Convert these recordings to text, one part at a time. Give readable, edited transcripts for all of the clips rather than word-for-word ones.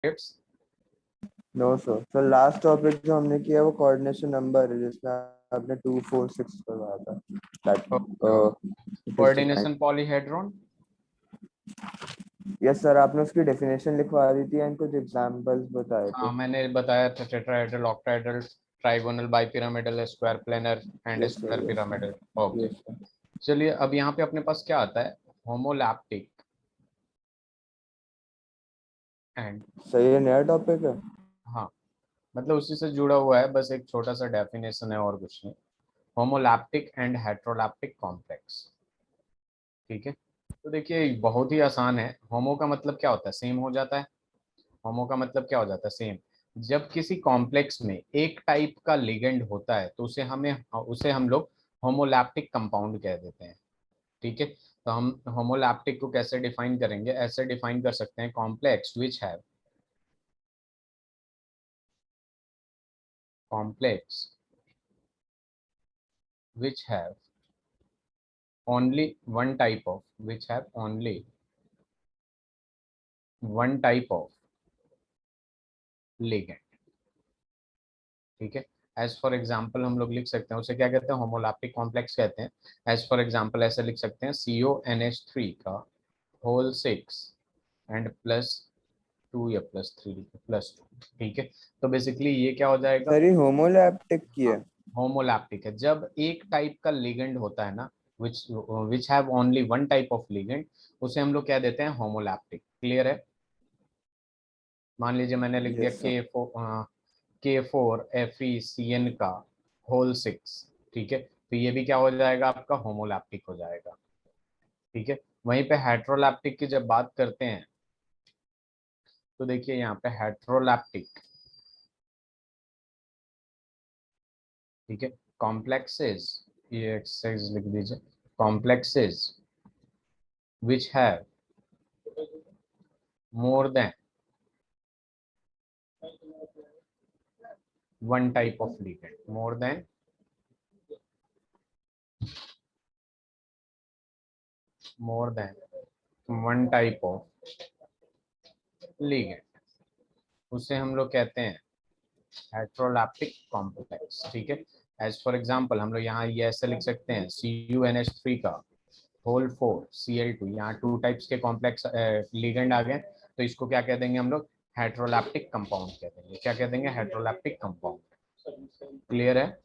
Tips? No sir. Sir last topic जो हमने किया वो कोऑर्डिनेशन नंबर है जिसमें आपने 2 4 6 करवाया था। Coordination polyhedron. यस सर, आपने उसकी डेफिनेशन लिखवा दी थी एंड कुछ एग्जांपल्स बताए थे। हाँ, मैंने बताया था tetrahedral, octahedral, trigonal, bipyramidal, square planar and yes sir, square yes sir, pyramidal. Okay, yes sir. चलिए अब यहाँ पे अपने पास क्या आता है, होमोलैप्टिक एंड, सही है, नया टॉपिक है। हाँ मतलब उसी से जुड़ा हुआ है, बस एक छोटा सा डेफिनेशन है और कुछ नहीं। Homoleptic and heteroleptic complex. ठीक है, तो देखिए बहुत ही आसान है। होमो का मतलब क्या होता है, सेम हो जाता है। होमो का मतलब क्या हो जाता है, सेम। जब किसी कॉम्प्लेक्स में एक टाइप का लिगेंड होता है तो उसे हम लोग होमोलैप्टिक कंपाउंड कह देते हैं। ठीक है, तो हम होमोलैप्टिक को कैसे डिफाइन करेंगे, ऐसे डिफाइन कर सकते हैं, complex which have only one type of which have only one type of ligand। ठीक है, एज फॉर एग्जाम्पल हम लोग लिख सकते हैं, उसे क्या कहते हैं, होमोलैप्टिक कॉम्प्लेक्स कहते हैं। एज फॉर एग्जाम्पल ऐसे लिख सकते हैं, CONH3 का होल 6 एंड +2 या +3 +2। ठीक है, तो बेसिकली ये क्या हो जाएगा, सर ये होमोलैप्टिक की हाँ है। होमोलैप्टिक है। जब एक टाइप का लिगेंड होता है ना, which which have only one type of ligand, उसे हम लोग क्या देते हैं, होमोलैप्टिक। क्लियर है? मान लीजिए मैंने लिख दिया यस सर। K4FeCN का होल 6। ठीक है, तो ये भी क्या हो जाएगा, आपका होमोलैप्टिक हो जाएगा। ठीक है, वहीं पे हेट्रोलैप्टिक की जब बात करते हैं तो देखिए यहाँ पे हेट्रोलैप्टिक, ठीक है, कॉम्प्लेक्सेस, ये एक्सरसाइज लिख दीजिए, complexes which have more than one type of ligand, more than one type of ligand, उसे हम लोग कहते हैं हेट्रोलैप्टिक कॉम्प्लेक्स। ठीक है, एज फॉर एग्जांपल हम लोग यहाँ ये ऐसे लिख सकते हैं, CuNH3 का होल 4Cl2, यहाँ 2 टाइप्स के कॉम्प्लेक्स लिगेंड आ गए, तो इसको क्या कह देंगे हम लोग, हेट्रोलैप्टिक कंपाउंड कह देंगे। क्या कह देंगे, हेट्रोलैप्टिक कंपाउंड। क्लियर है?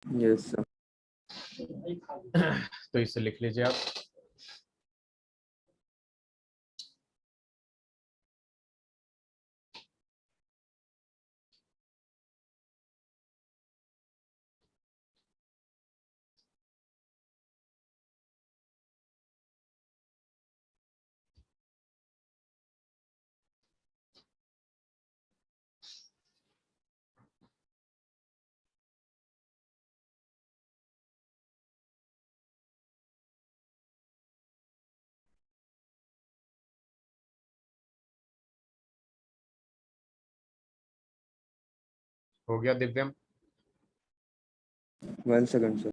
Yes sir. तो इसे लिख लीजिए आप। हो गया दिव्यम? 1 सेकंड सर।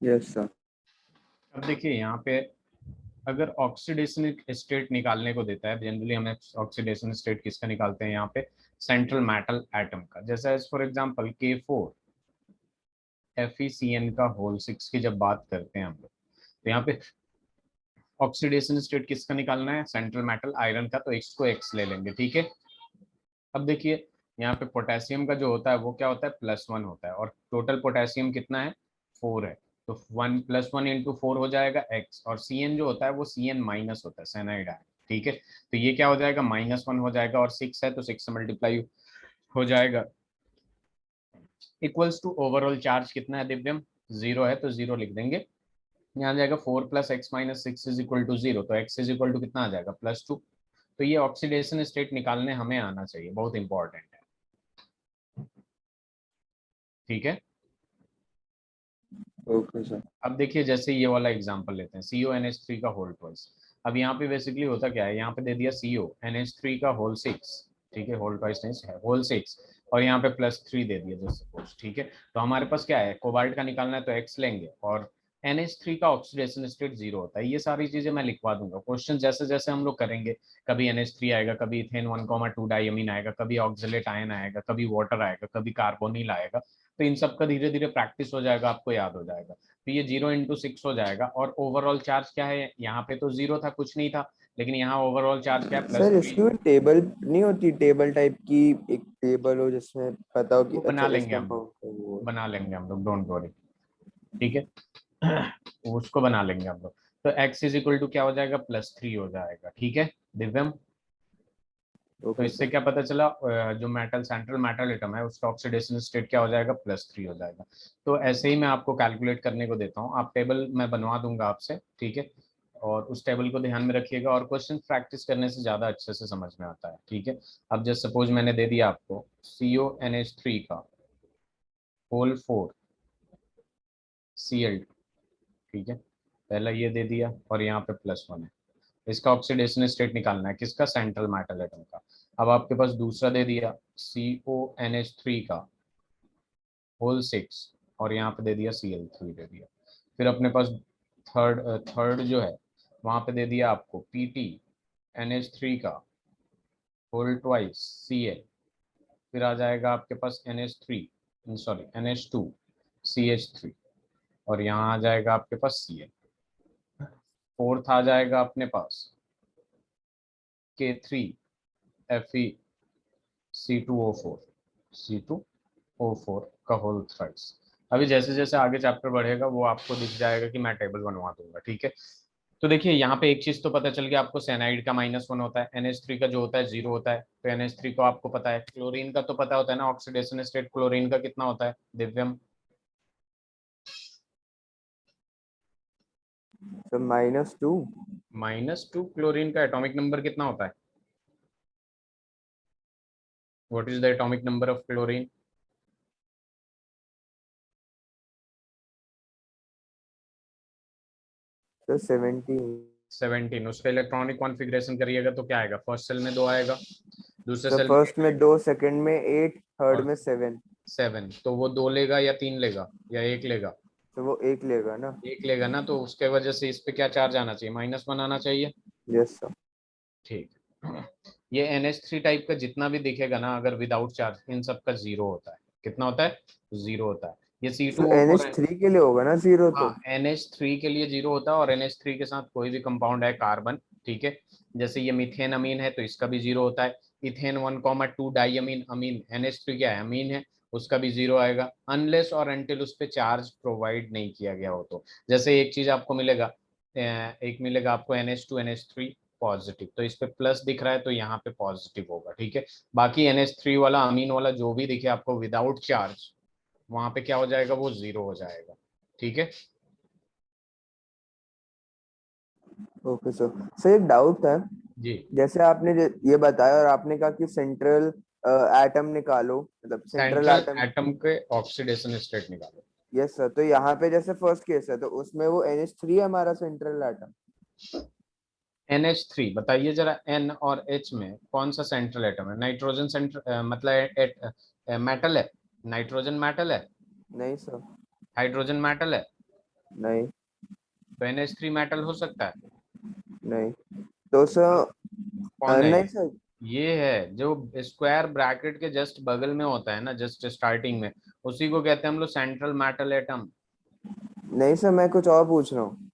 Yes sir. अब देखिए यहाँ पे अगर ऑक्सीडेशन स्टेट निकालने को देता है, जनरली हमें ऑक्सीडेशन स्टेट किसका निकालते हैं, यहाँ पे सेंट्रल मेटल एटम का। जैसे एज फॉर एग्जांपल K4FeCN का होल 6 की जब बात करते हैं हम लोग, तो यहाँ पे ऑक्सीडेशन स्टेट किसका निकालना है, सेंट्रल मेटल आयरन का, तो एक्स को एक्स ले लेंगे। ठीक है, अब देखिए यहाँ पे पोटेशियम का जो होता है वो क्या होता है, +1 होता है, और टोटल पोटेशियम कितना है, 4 है, तो 1 +1 इंटू 4 हो जाएगा x, और CN जो होता है वो CN माइनस होता है, साइनाइड है। ठीक है, तो ये क्या हो जाएगा, -1 हो जाएगा, और 6 है तो 6 से मल्टीप्लाई हो जाएगा, इक्वल्स टू ओवरऑल चार्ज कितना है दिव्यम, 0 है तो 0 लिख देंगे। यहाँ आ जाएगा 4 + x - 6 = 0, तो x = कितना आ जाएगा, +2। तो ये ऑक्सीडेशन स्टेट निकालने हमें आना चाहिए, बहुत इंपॉर्टेंट है। ठीक है, ओके सर। अब देखिए जैसे ये वाला एग्जांपल लेते हैं, CONH3 का होल ट्वाइस। अब यहाँ पे बेसिकली होता क्या है, यहाँ पे दे दिया CONH3 का होल 6, ठीक है, होल ट्वाइस नहीं है, होल 6, और यहाँ पे +3 दे दिया जस्ट सपोज, ठीक है। तो हमारे पास क्या है, कोबाल्ट का निकालना है तो X लेंगे, और NH3 का ऑक्सीडेशन स्टेट 0 होता है। ये सारी चीजें मैं लिखवा दूंगा, क्वेश्चन जैसे जैसे हम लोग करेंगे, कभी NH3 आएगा, कभी इथेन 1,2 डाइअमीन आएगा, कभी ऑक्सलेट आयन आएगा, कभी वाटर आएगा, कभी कार्बोनिल आएगा। तो इन सब का धीरे धीरे प्रैक्टिस हो जाएगा, आपको याद हो जाएगा। तो ये 0 × 6 हो जाएगा, और ओवरऑल चार्ज क्या है, यहाँ पे तो 0 था, कुछ नहीं था, लेकिन यहाँ ओवरऑल चार्ज क्या है, सर +3। इसकी कोई टेबल नहीं होती, टेबल टाइप की एक टेबल हो जिसमें पता हो कि वो अच्छा बना इस लेंगे हम लोग, कंपाउंड का वो है। बना लेंगे हम लोग, डोंट वरी, ठीक है। उसको बना लेंगे हम लोग। तो X = क्या हो जाएगा, +3 हो जाएगा, ठीक है दिव्यम। तो ओके इससे सर। क्या पता चला, जो मेटल सेंट्रल मेटल एटम है उसका ऑक्सीडेशन स्टेट क्या हो जाएगा, +3 हो जाएगा। तो ऐसे ही मैं आपको कैलकुलेट करने को देता हूँ, आप टेबल मैं बनवा दूंगा आपसे, ठीक है। और उस टेबल को ध्यान में रखिएगा, और क्वेश्चन प्रैक्टिस करने से ज़्यादा अच्छे से समझ में आता है, ठीक है। अब जस्ट सपोज मैंने दे दिया आपको CONH3 का होल 4 Cl, ठीक है, पहला ये दे दिया, और यहाँ पे +1 है। इसका ऑक्सीडेशन स्टेट निकालना है, किसका, सेंट्रल मेटल एटम का। अब आपके पास दूसरा दे दिया CONH3 का होल 6, और यहाँ पे दे दिया Cl3 दे दिया। फिर अपने पास थर्ड थर्ड जो है, वहां पे दे दिया आपको PTNH3 का होल ट्वाइस Cl। फिर आ जाएगा आपके पास NH3, सॉरी NH2CH3, और यहाँ आ जाएगा आपके पास Cl। फोर्थ आ जाएगा अपने पास K3Fe C2O4 का होल थ्राइस। अभी जैसे जैसे आगे चैप्टर बढ़ेगा वो आपको दिख जाएगा कि मैं टेबल बनवा दूंगा, ठीक है। तो देखिए यहाँ पे एक चीज तो पता चल गया आपको, साइनाइड का -1 होता है, NH3 का जो होता है 0 होता है, तो NH3 को आपको पता है। क्लोरीन का तो पता होता है ना, ऑक्सीडेशन स्टेट क्लोरीन का कितना होता है दिव्यम। सर -2। -2 क्लोरीन का एटॉमिक नंबर कितना होता है, what is the atomic number of chlorine. Sir 17। 17। उसका इलेक्ट्रॉनिक कॉन्फ़िगरेशन करिएगा तो क्या आएगा, फर्स्ट सेल में 2 आएगा, दूसरे सर सेल में फर्स्ट में 2, सेकंड में 8, थर्ड और में 7। 7। तो वो 2 लेगा या 3 लेगा या 1 लेगा, तो वो 1 लेगा ना। 1 लेगा ना, तो उसके वजह से इस पे क्या चार्ज आना चाहिए, -1 आना चाहिए, यस सर। ठीक। ये NH3 टाइप का जितना भी दिखेगा ना, अगर विदाउट चार्ज, इन सब का 0 होता है। कितना होता है, 0 होता है। ये सर C2O4 है। NH3 के लिए होगा ना 0 हाँ, तो। NH3 के लिए 0 होता है, और NH3 के साथ कोई भी कंपाउंड है कार्बन, ठीक है, जैसे ये मीथेन अमीन है तो इसका भी 0 होता है। इथेन 1,2 डाइअमीन अमीन, NH3 क्या है, अमीन है, उसका भी 0 आएगा, अनलेस और अनटिल उस पर चार्ज प्रोवाइड नहीं किया गया हो तो। जैसे एक चीज आपको मिलेगा, एक मिलेगा आपको NH2 NH3 पॉजिटिव, तो इस पे प्लस दिख रहा है तो यहाँ पे पॉजिटिव होगा, ठीक है। बाकी NH3 वाला अमीन वाला जो भी दिखे आपको विदाउट चार्ज, वहां पे क्या हो जाएगा, वो 0 हो जाएगा, ठीक है। Okay sir. सर एक डाउट है। जी, जैसे आपने ये बताया और आपने कहा कि सेंट्रल एटम निकालो, मतलब सेंट्रल सेंट्रल एटम। एटम के ऑक्सीडेशन स्टेट निकालो। यस सर, तो यहाँ पे जैसे फर्स्ट केस है तो उसमें वो NH3 है हमारा सेंट्रल एटम। NH3 बताइए जरा, N और H में कौन सा सेंट्रल एटम है, नाइट्रोजन सेंट्रल मतलब मेटल है, नाइट्रोजन मेटल है, नहीं सर। हाइड्रोजन मेटल है, नहीं। तो NH3 मेटल हो सकता है। नहीं। तो सर कौन है नहीं सर। ये है जो स्क्वायर ब्रैकेट के जस्ट बगल में होता है ना, जस्ट स्टार्टिंग में, उसी को कहते हैं हम लोग सेंट्रल मेटल एटम। नहीं सर, मैं कुछ और पूछ रहा हूँ।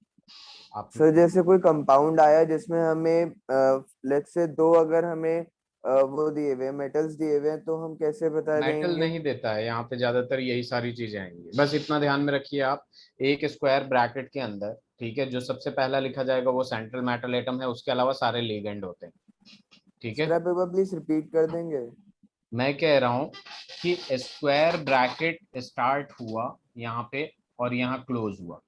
आप सर जैसे कोई कंपाउंड आया जिसमें हमें लेट्स से दो अगर हमें वो दिए हुए मेटल्स दिए हुए हैं तो हम कैसे बता मेटल देंगे। नहीं देता है यहाँ पे, ज्यादातर यही सारी चीजें आएंगी, बस इतना ध्यान में रखिए आप। एक स्क्वायर ब्रैकेट के अंदर, ठीक है, जो सबसे पहला लिखा जाएगा वो सेंट्रल मेटल एटम है, उसके अलावा सारे लिगेंड होते हैं, ठीक है। सर आप एक बार प्लीज रिपीट कर देंगे। मैं कह रहा हूँ कि स्क्वायर ब्रैकेट स्टार्ट हुआ यहाँ पे, और यहाँ क्लोज हुआ,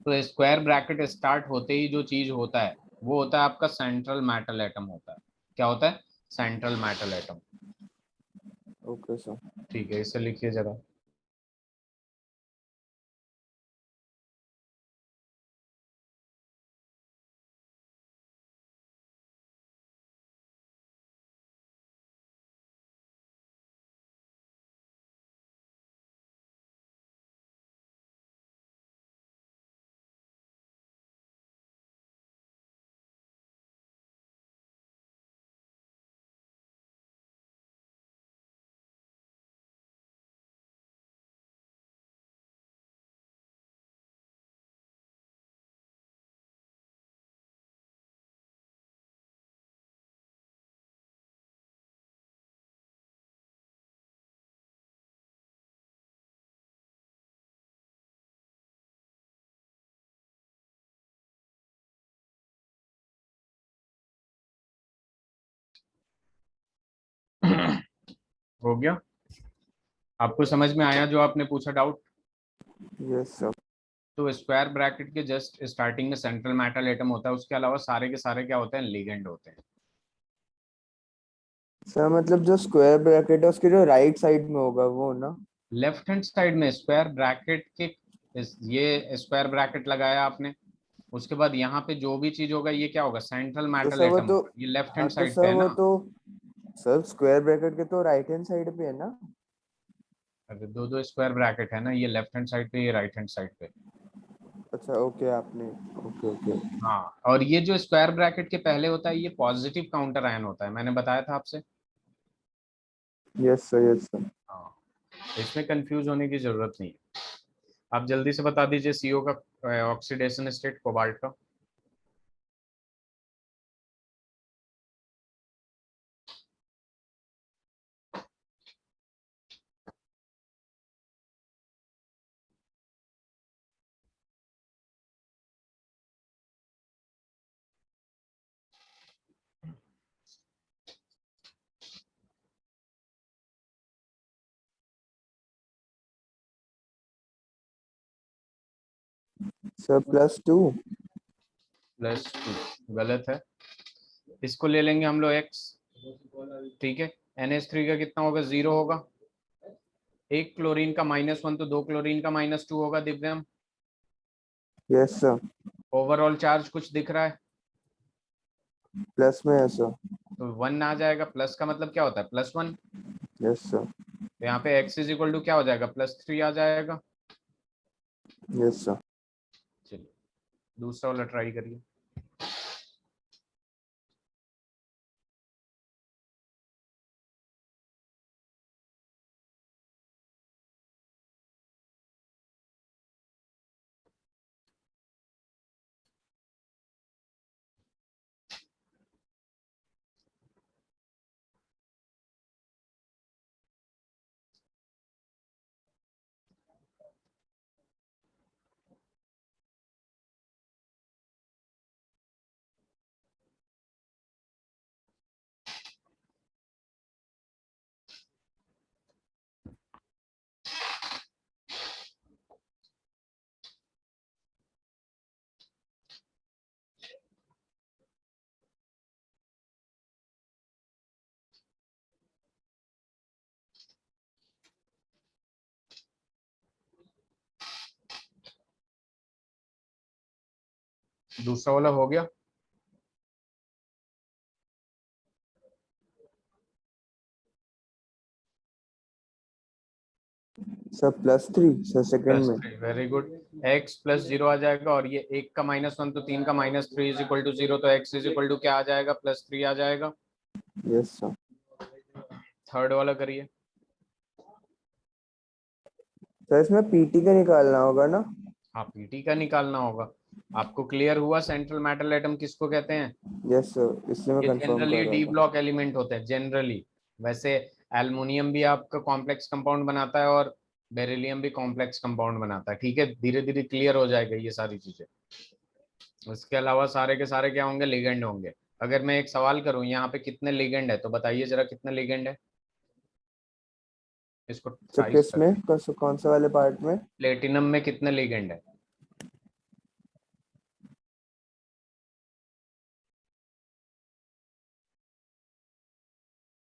तो स्क्वायर ब्रैकेट स्टार्ट होते ही जो चीज होता है वो होता है आपका सेंट्रल मेटल एटम होता है, क्या होता है, central metal atom. Okay sir. ठीक है, इसे लिखिए जरा। हो गया, आपको समझ में आया जो आपने पूछा डाउट? Yes sir. तो स्क्वायर ब्रैकेट के जस्ट स्टार्टिंग में सेंट्रल मेटल एटम होता है, उसके अलावा सारे के सारे क्या होते हैं, लिगेंड होते हैं। सर मतलब जो स्क्वायर ब्रैकेट है उसके जो राइट साइड में होगा वो ना? लेफ्ट हैंड साइड में स्क्वायर ब्रैकेट के ये स्क्वायर ब्रैकेट लगाया आपने, उसके बाद यहाँ पे जो भी चीज होगा ये क्या होगा, सेंट्रल तो मेटल सर वो एटम तो, होगा, ये लेफ्ट हाँ हैंड तो साइड पे सर है वो ना। तो, सर स्क्वायर ब्रैकेट के तो राइट हैंड साइड पे है ना? अगर दो दो स्क्वायर ब्रैकेट है ना, ये लेफ्ट हैंड साइड पे, ये राइट हैंड साइड पे। अच्छा ओके आपने, ओके ओके। हाँ, और ये जो स्क्वायर ब्रैकेट के पहले होता है ये पॉजिटिव काउंटर आयन होता है, मैंने बताया था आपसे। Yes sir yes sir. हाँ, इसमें कंफ्यूज होने की जरूरत नहीं है। आप जल्दी से बता दीजिए सीओ का ऑक्सीडेशन स्टेट कोबाल्ट का। सर +2। +2 गलत है, इसको ले लेंगे हम लोग एक्स। ठीक है, NH3 का कितना होगा, 0 होगा। एक क्लोरीन का -1 तो दो क्लोरीन का -2 होगा Divyam. Yes sir. Overall charge कुछ दिख रहा है? प्लस में है सर। तो 1 आ जाएगा, प्लस का मतलब क्या होता है, +1। Yes sir. तो यहाँ पे x इज इक्वल टू क्या हो जाएगा, +3 आ जाएगा। Yes sir. चलिए दूसरा वाला ट्राई करिए। दूसरा वाला हो गया। सर +3 सर सेकंड में। +3 वेरी गुड। x +0 आ जाएगा, और ये एक का -1 तो तीन का -3 इज इक्वल टू 0, तो x इज इक्वल टू क्या आ जाएगा, +3 आ जाएगा। Yes sir. थर्ड वाला करिए। सर इसमें पीटी का निकालना होगा ना? हाँ, पीटी का निकालना होगा। आपको क्लियर हुआ सेंट्रल मेटल एटम किसको कहते हैं? यस सर, इसलिए मैं ये कंफर्म जनरली कर रहा डी था। ब्लॉक एलिमेंट होते हैं जनरली। वैसे एल्युमिनियम भी आपका कॉम्प्लेक्स कंपाउंड बनाता है, और बेरिलियम भी कॉम्प्लेक्स कंपाउंड बनाता है। ठीक है, धीरे धीरे क्लियर हो जाएगा ये सारी चीजें। इसके अलावा सारे के सारे क्या होंगे, लिगेंड होंगे। अगर मैं एक सवाल करूं यहाँ पे कितने लिगेंड है, तो बताइए जरा कितने लिगेंड है, इसको सर ट्राई किस में, करके। कौन से वाले पार्ट में? प्लेटिनम में कितने लिगेंड है?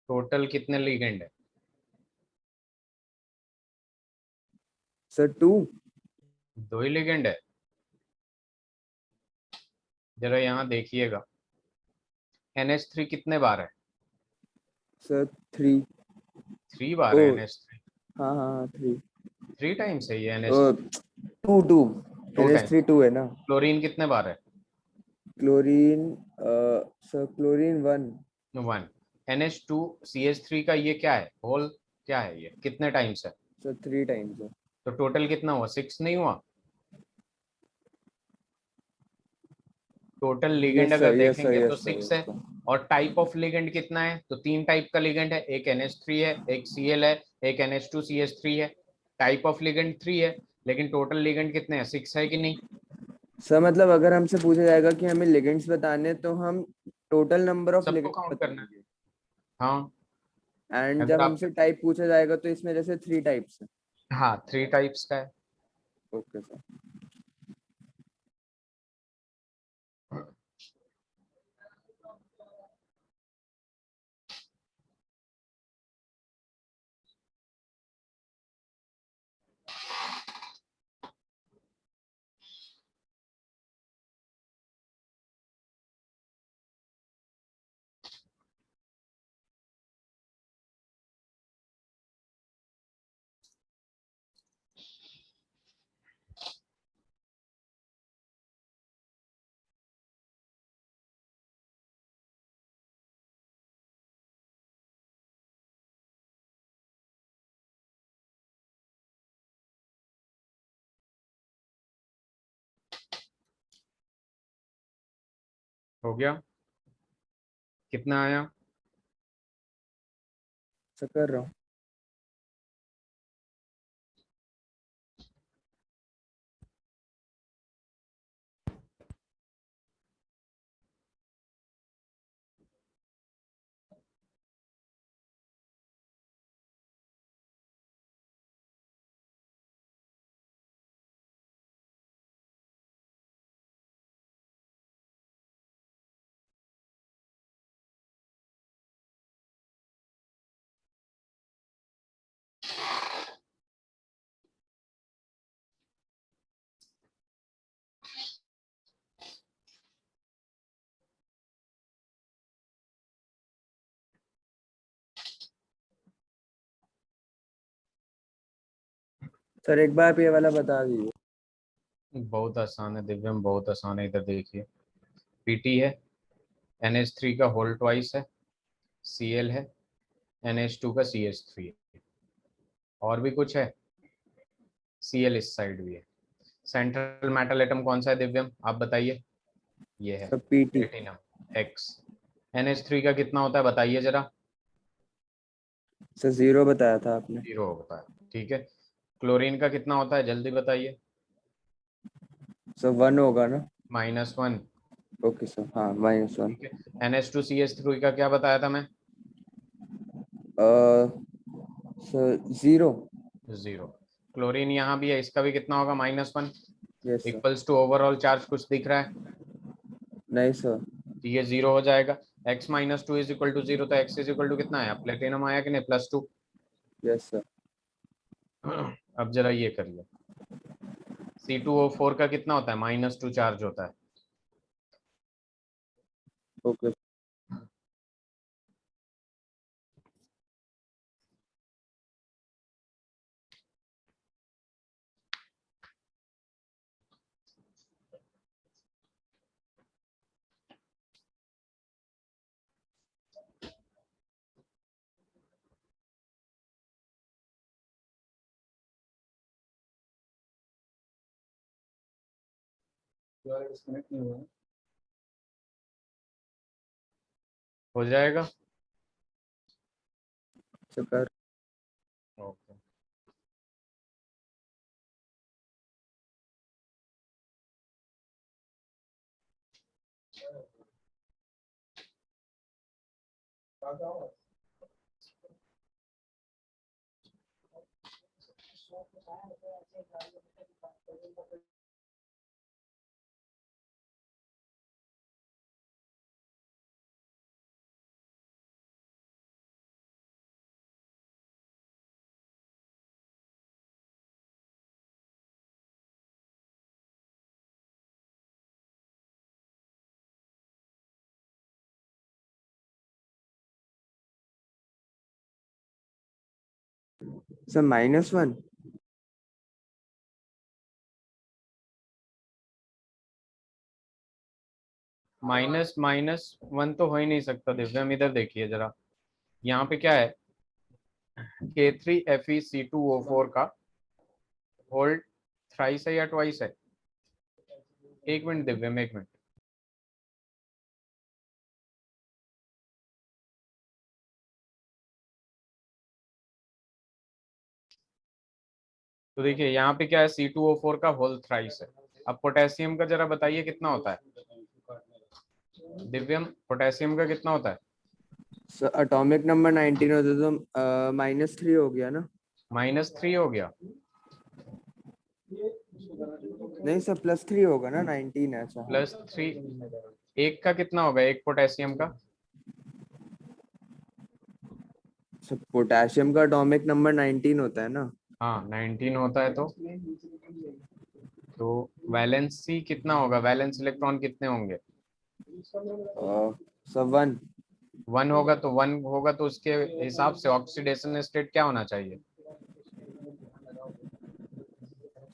टोटल कितने लिगेंड है? सर 2। दो ही लिगेंड है। जरा यहाँ देखिएगा, NH3 कितने बार है? सर 3। 3 बार ओ है NH3। हाँ हाँ हाँ 3। 3 टाइम्स है ये ओ NH3। 2 two times. NH3 2 है ना। क्लोरीन कितने बार है? Chlorine sir chlorine 1। 1। NH2CH3 का ये क्या है, होल क्या है, ये कितने टाइम्स है? सर 3 टाइम्स है। तो टोटल कितना हुआ, 6 नहीं हुआ? टोटल लिगेंड यस अगर सर यस सर देखेंगे तो यस सर 6 यस है। सर। और टाइप ऑफ लिगेंड कितना है, तो 3 टाइप का लिगेंड है, एक NH3 है, एक Cl है, एक NH2CH3 है। टाइप ऑफ लिगेंड 3 है, लेकिन टोटल लिगेंड कितने हैं, 6 है कि नहीं? सर मतलब अगर हमसे पूछा जाएगा कि हमें लिगेंड्स बताने हैं, तो हम टोटल नंबर ऑफ सबको लिगेंड्स काउंट करना है। बताएंगे। हाँ। एंड जब अगर आप, हमसे टाइप पूछा जाएगा तो इसमें जैसे 3 टाइप्स है। हाँ 3 टाइप्स का है। Okay sir. हो गया? कितना आया? सर कर रहा हूँ। सर एक बार आप ये वाला बता दीजिए। बहुत आसान है दिव्यम, बहुत आसान है, इधर देखिए। PT है, NH3 का होल ट्वाइस है, Cl है, NH2 का CH3 है। और भी कुछ है? Cl इस साइड भी है। सेंट्रल मेटल एटम कौन सा है दिव्यम, आप बताइए? ये है sir PT। Platinum X। NH3 का कितना होता है बताइए जरा? सर 0 बताया था आपने। 0 होता है, ठीक है। क्लोरीन का कितना होता है, जल्दी बताइए? सर 1 होगा ना। -1। ओके सर हाँ -1। ठीक है। NH2CH3 का क्या बताया था मैं? सर 0। 0। क्लोरीन यहाँ भी है, इसका भी कितना होगा, -1। Yes sir. Equals to overall charge कुछ दिख रहा है? नहीं सर। तो ये 0 हो जाएगा। X-2 इज इक्वल टू 0, तो X इज इक्वल टू कितना आया, प्लेटिनम आया कि नहीं, +2। Yes sir. अब जरा ये करिए, C2O4 का कितना होता है, -2 चार्ज होता है। ओके। डिस्कनेक्ट नहीं हुआ। हो जाएगा। Sir okay. सर -1। -1 तो हो ही नहीं सकता दिव्यम, इधर देखिए जरा, यहाँ पे क्या है, K3FeC2O4 का होल थ्राइस है या ट्वाइस है? एक मिनट दिव्यम, एक मिनट। तो देखिए यहाँ पे क्या है, C2O4 का होल थ्राइस है। अब पोटेशियम का जरा बताइए कितना होता है दिव्यम, पोटेशियम का कितना होता है? सर एटॉमिक नंबर 19 होता तो -3 हो गया ना। -3 हो गया। नहीं सर, +3 होगा ना, 19 ऐसा है। +3, एक का कितना होगा, एक पोटेशियम का? सर पोटेशियम का एटॉमिक नंबर 19 होता है ना। हाँ 19 होता है, तो वैलेंसी कितना होगा, वैलेंस इलेक्ट्रॉन कितने होंगे? सर 1। 1 होगा, तो 1 होगा तो उसके हिसाब से ऑक्सीडेशन स्टेट क्या होना चाहिए?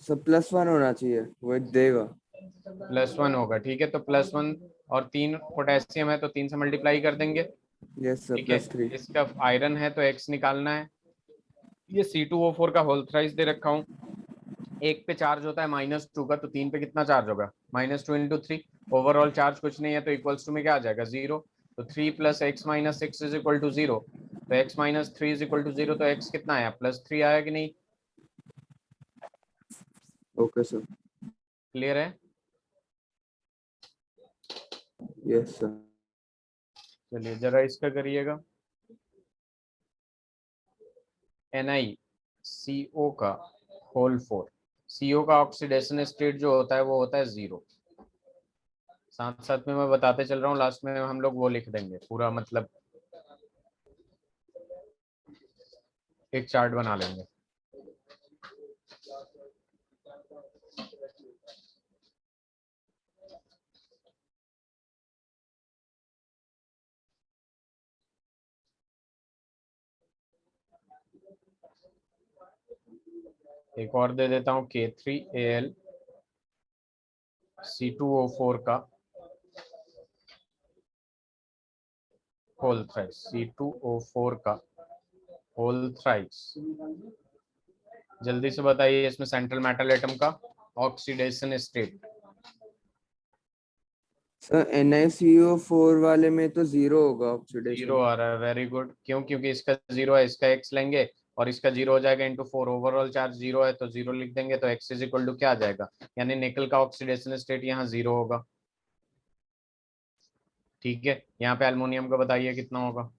सर +1 होना चाहिए, वो देगा। +1 होगा, ठीक है, तो +1 और 3 पोटेशियम है तो 3 से मल्टीप्लाई कर देंगे। यस सर, ठीक है, +3। इसका आयरन है तो एक्स निकालना है। ये C2O4 का होल थ्राइस दे रखा हूँ। एक पे चार्ज होता है -2 का, तो 3 पे कितना चार्ज होगा, -2 × 3। ओवरऑल चार्ज कुछ नहीं है तो इक्वल्स टू में क्या आ जाएगा, 0। तो 3 + x - 6 = 0। तो x - 3 = 0, तो x कितना आया, +3 आया कि नहीं? Okay sir. क्लियर है? Yes sir. चलिए जरा इसका करिएगा। NiCO का होल 4, CO का ऑक्सीडेशन स्टेट जो होता है वो होता है 0। साथ साथ में मैं बताते चल रहा हूँ, लास्ट में हम लोग वो लिख देंगे पूरा, मतलब एक चार्ट बना लेंगे। एक और दे देता हूँ, K3Al C2O4 का होल थ्राइस, C2O4 का होल थ्राइस। जल्दी से बताइए इसमें सेंट्रल मेटल एटम का ऑक्सीडेशन स्टेट। सर NiCO4 वाले में तो 0 होगा 0 ऑक्सीडेशन। आ रहा है, वेरी गुड। क्यों? क्योंकि इसका 0 है, इसका x लेंगे और इसका 0 हो जाएगा × 4। ओवरऑल चार्ज 0 है तो 0 लिख देंगे, तो x = क्या आ जाएगा, यानी निकल का ऑक्सीडेशन स्टेट यहाँ 0 होगा। ठीक है, यहाँ पे एल्युमिनियम का बताइए कितना होगा।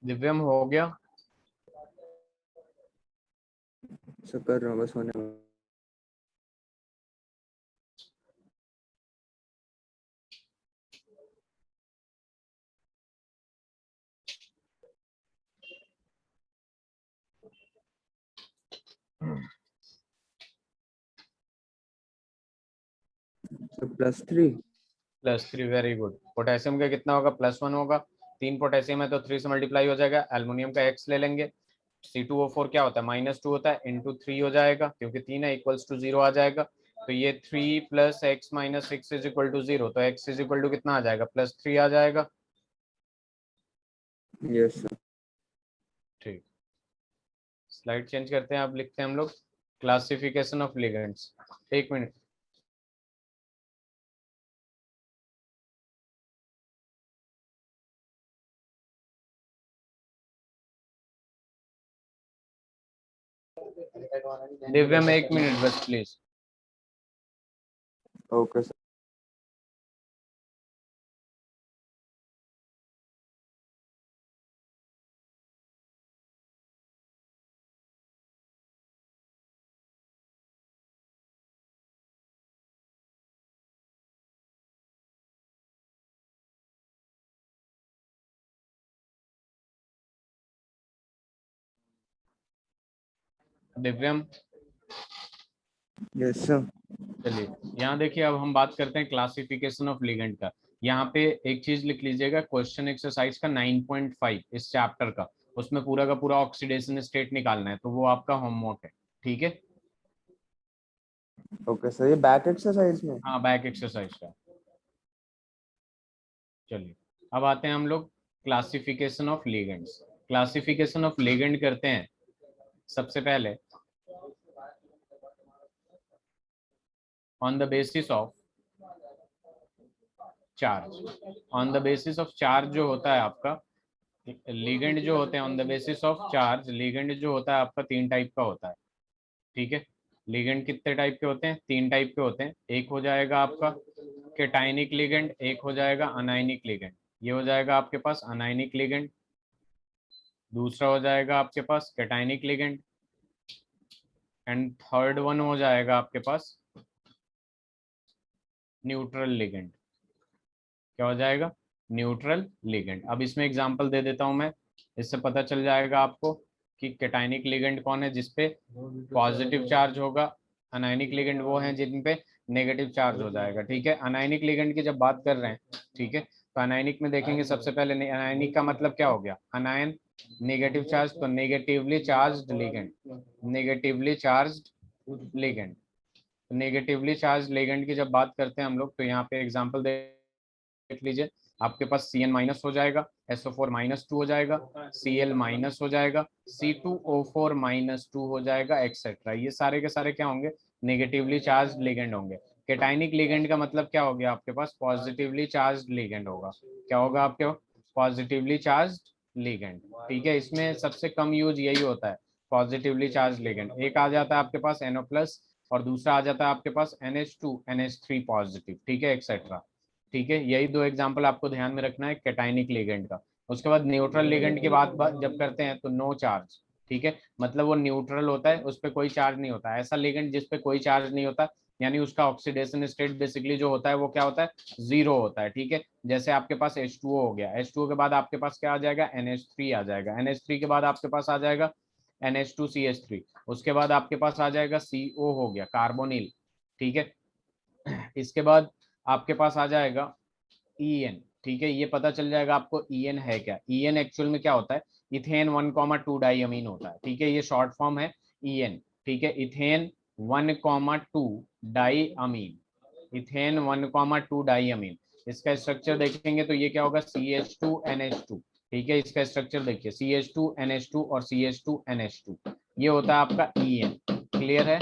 दिव्यम हो गया? सर कर रहा हूँ, बस होने वाला। सर +3। +3, very good. पोटेशियम का कितना होगा, +1 होगा। 3 पोटेशियम है तो 3 से मल्टीप्लाई हो जाएगा। एल्युमिनियम का x ले लेंगे। C2O4 क्या होता है, -2 होता है, × 3 हो जाएगा, क्योंकि 3 है, = 0 आ जाएगा। तो ये 3 + x - 6 = 0, तो x कितना आ जाएगा, +3 आ जाएगा। Yes sir. ठीक, स्लाइड चेंज करते हैं, अब लिखते हैं हम लोग क्लासिफिकेशन ऑफ लिगेंड्स। एक मिनट। दिव्यम 1 मिनट बस please. Okay sir. Divyam? Yes sir. चलिए, यहाँ देखिए, अब हम बात करते हैं क्लासिफिकेशन ऑफ लिगेंड का। यहाँ पे एक चीज लिख लीजिएगा, क्वेश्चन एक्सरसाइज का 9.5 इस चैप्टर का, उसमें पूरा का पूरा ऑक्सीडेशन स्टेट निकालना है, तो वो आपका होमवर्क है, ठीक है? ओके सर, ये बैक एक्सरसाइज में। हाँ, बैक एक्सरसाइज का। चलिए, अब आते हैं हम लोग classification of ligands. Classification of ligand करते हैं सबसे पहले on the basis of charge. On the basis of charge जो होता है आपका, लिगेंड जो होते हैं on the basis of charge, ligand जो होता है आपका 3 टाइप का होता है, ठीक है? लिगेंड कितने टाइप के होते हैं? 3 टाइप के होते हैं। एक हो जाएगा आपका केटाइनिक लिगेंड, एक हो जाएगा अनायनिक लिगेंड। ये हो जाएगा आपके पास अनायनिक लिगेंड। दूसरा हो जाएगा आपके पास cationic ligand, and third one हो जाएगा आपके पास न्यूट्रल लिगेंड। क्या हो जाएगा? Neutral ligand. अब इसमें एग्जांपल दे देता हूं मैं, इससे पता चल जाएगा आपको कि केटाइनिक लिगेंड कौन है जिसपे पॉजिटिव चार्ज होगा, अनायनिक लिगेंड वो हैं जिन पे नेगेटिव चार्ज हो जाएगा, ठीक है? अनायनिक लिगेंड की जब बात कर रहे हैं, ठीक है, तो अनायनिक में देखेंगे सबसे पहले, अनायनिक का मतलब क्या हो गया? अनायन, नेगेटिव चार्ज, तो negatively charge ligand, negatively charge ligand. Negatively charge ligand की जब बात करते हैं हम लोग, तो यहाँ पे एग्जांपल देख लीजिए, आपके पास Cn माइनस हो जाएगा, SO4 -2 हो जाएगा, Cl माइनस हो जाएगा, C2O4 -2 हो जाएगा, एक्सेट्रा। ये सारे के सारे क्या होंगे? नेगेटिवली चार्ज लिगेंड होंगे। केटाइनिक लिगेंड का मतलब क्या हो गया आपके पास? पॉजिटिवली चार्ज लिगेंड होगा। क्या होगा आपके? पॉजिटिवली चार्ज लिगेंड, ठीक है? इसमें सबसे कम यूज यही होता है, पॉजिटिवली चार्ज लिगेंड। एक आ जाता है आपके पास NO+ और दूसरा आ जाता है आपके पास NH2 NH3 पॉजिटिव, ठीक है, एक्सेट्रा, ठीक है? यही 2 एग्जाम्पल आपको ध्यान में रखना है कैटाइनिक लिगेंड का। उसके बाद न्यूट्रल लिगेंड की बात जब करते हैं तो नो चार्ज, ठीक है, मतलब वो न्यूट्रल होता है, उस पर कोई चार्ज नहीं होता। ऐसा लिगेंड जिस पे कोई चार्ज नहीं होता, यानी उसका ऑक्सीडेशन स्टेट बेसिकली जो होता है वो क्या होता है? जीरो होता है, ठीक है? जैसे आपके पास H2O हो गया, H2O के बाद आपके पास क्या आ जाएगा? NH3 आ जाएगा, NH3 के बाद आपके पास आ जाएगा NH2CH3, उसके बाद आपके पास आ जाएगा CO हो गया, कार्बोनिल, ठीक है? इसके बाद आपके पास आ जाएगा EN, ठीक है? ये पता चल जाएगा आपको EN है क्या। EN एक्चुअल में क्या होता है? इथेन 1,2 डाइअमीन होता है, ठीक है? ये शॉर्ट फॉर्म है EN, ठीक है? Ethane 1,2 diamine, ethane 1,2 diamine. इसका स्ट्रक्चर देखेंगे तो ये क्या होगा? CH2NH2, ठीक है? इसका स्ट्रक्चर देखिए, CH2NH2 और CH2NH2, ये होता है आपका EN। क्लियर है?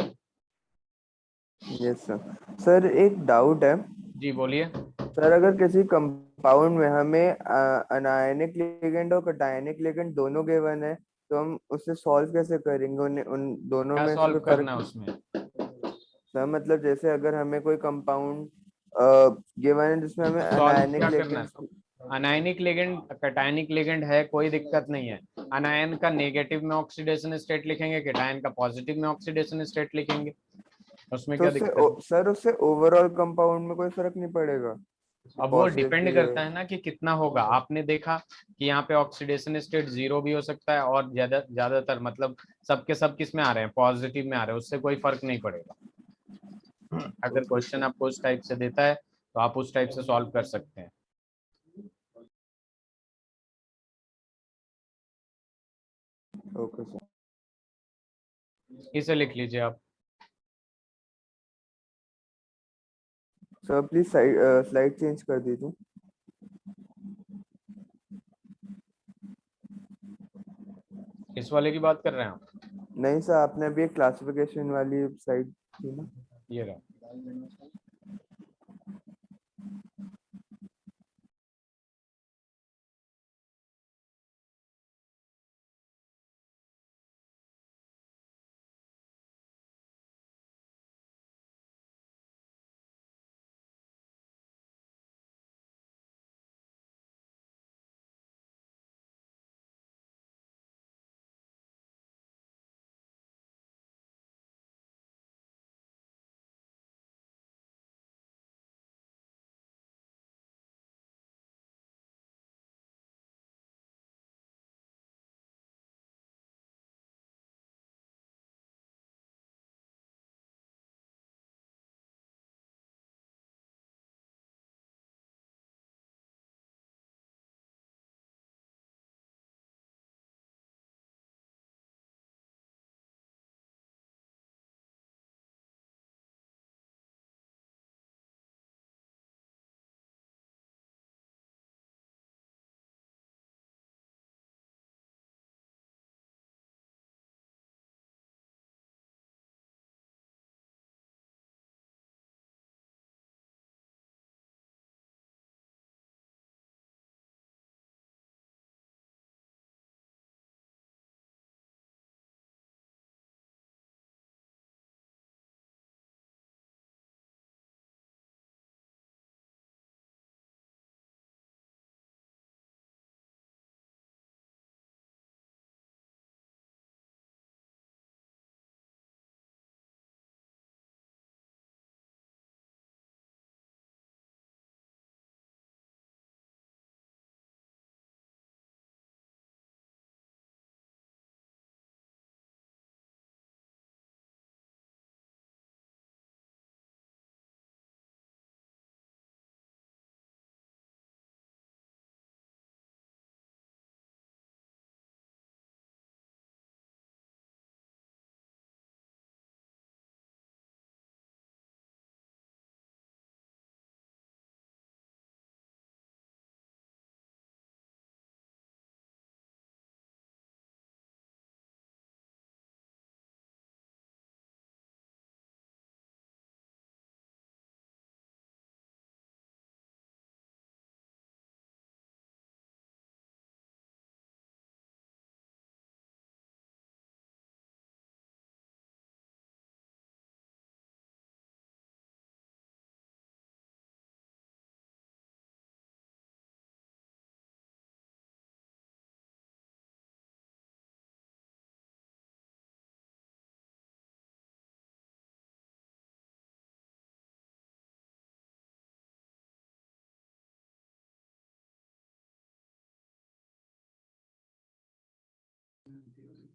Yes sir. सर एक डाउट है। जी बोलिए। सर अगर किसी कंपाउंड में हमें अनायनिक लिगेंड और कटायनिक लिगेंड दोनों गिवन है, तो हम उसे सॉल्व कैसे करेंगे? उन दोनों क्या में से सॉल्व कोई करना है फर्क? उसमें? सर मतलब जैसे अगर हमें कोई कंपाउंड गिवन है जिसमें हमें सॉल्व अनायनिक क्या करना लिगेंड। है? अनायनिक लिगेंड, कैटायनिक लिगेंड है, कोई दिक्कत नहीं है। अनायन का नेगेटिव में ऑक्सीडेशन स्टेट लिखेंगे, कैटायन का पॉजिटिव में ऑक्सीडेशन स्टेट लिखेंगे, उसमें तो क्या उससे दिक्कत है? सर उससे ओवरऑल कंपाउंड में कोई फर्क नहीं पड़ेगा? अब वो पॉजिटिव डिपेंड के लिए। करता है ना कि कितना होगा। आपने देखा कि यहाँ पे ऑक्सीडेशन स्टेट जीरो भी हो सकता है, और ज्यादातर मतलब सबके सब किस में आ रहे हैं? पॉजिटिव में आ रहे हैं, उससे कोई फर्क नहीं पड़ेगा। अगर ओके क्वेश्चन सर। आपको उस टाइप से देता है तो आप उस टाइप से सॉल्व कर सकते हैं। Okay sir. इसे लिख लीजिए आप। सर प्लीज स्लाइड चेंज कर दीजिए। इस वाले की बात कर रहे हैं आप? नहीं सर, आपने अभी एक क्लासिफिकेशन वाली स्लाइड थी ना। ये रहा।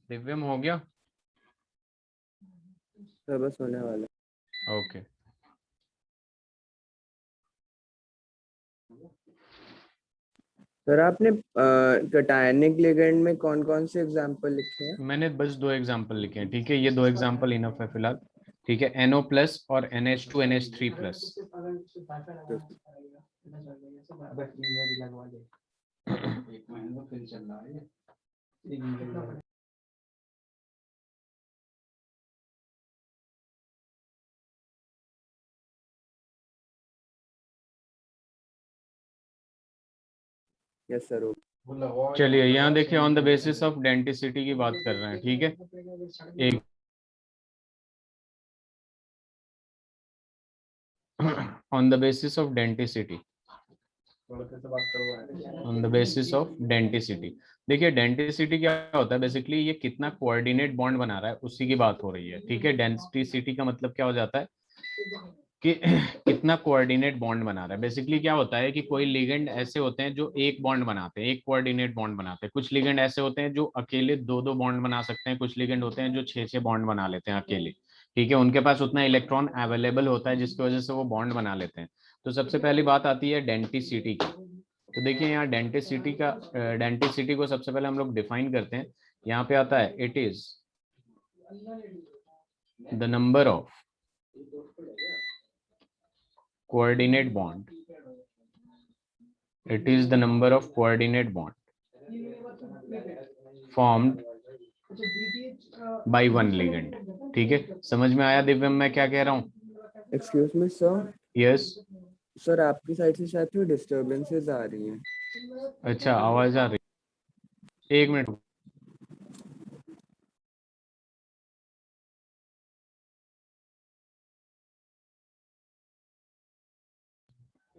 दिव्यम हो गया? सर बस होने वाला है। ओके। सर आपने कटायनिक लिगेंड में कौन कौन से एग्जांपल लिखे हैं? मैंने बस 2 एग्जांपल लिखे हैं, ठीक है, ये 2 एग्जांपल इनफ है फिलहाल। ठीक है, NO प्लस और NH2 NH3 plus. Yes sir. चलिए यहाँ देखिए, on the basis of denticity की बात कर रहे हैं, ठीक है। एक on the basis of denticity, on the basis of denticity. देखिए डेंटिसिटी क्या होता है, बेसिकली ये कितना कोऑर्डिनेट बॉन्ड बना रहा है उसी की बात हो रही है, ठीक है। डेंसिटी का मतलब क्या हो जाता है कि कितना कोऑर्डिनेट बॉन्ड बना रहा है। बेसिकली क्या होता है कि कोई लिगेंड ऐसे होते हैं जो एक बॉन्ड बनाते हैं, एक कोऑर्डिनेट बॉन्ड बनाते हैं। कुछ लिगेंड ऐसे होते हैं जो अकेले दो दो बॉन्ड बना सकते हैं। कुछ लिगेंड होते हैं जो छह छह बॉन्ड बना लेते हैं अकेले, ठीक है। उनके पास उतना इलेक्ट्रॉन अवेलेबल होता है जिसकी वजह से वो बॉन्ड बना लेते हैं। तो सबसे पहली बात आती है डेंटिसिटी की। तो देखिए यहाँ डेंटिसिटी को सबसे पहले हम लोग डिफाइन करते हैं। यहाँ पे आता है it is the number of coordinate bond, it is the number of coordinate bond formed by one ligand, ठीक है। समझ में आया दिव्यम मैं क्या कह रहा हूँ? Excuse me sir. Yes. Sir आपकी साइड से शायद कोई डिस्टरबेंसेस आ रही हैं। अच्छा, आवाज आ रही, एक मिनट।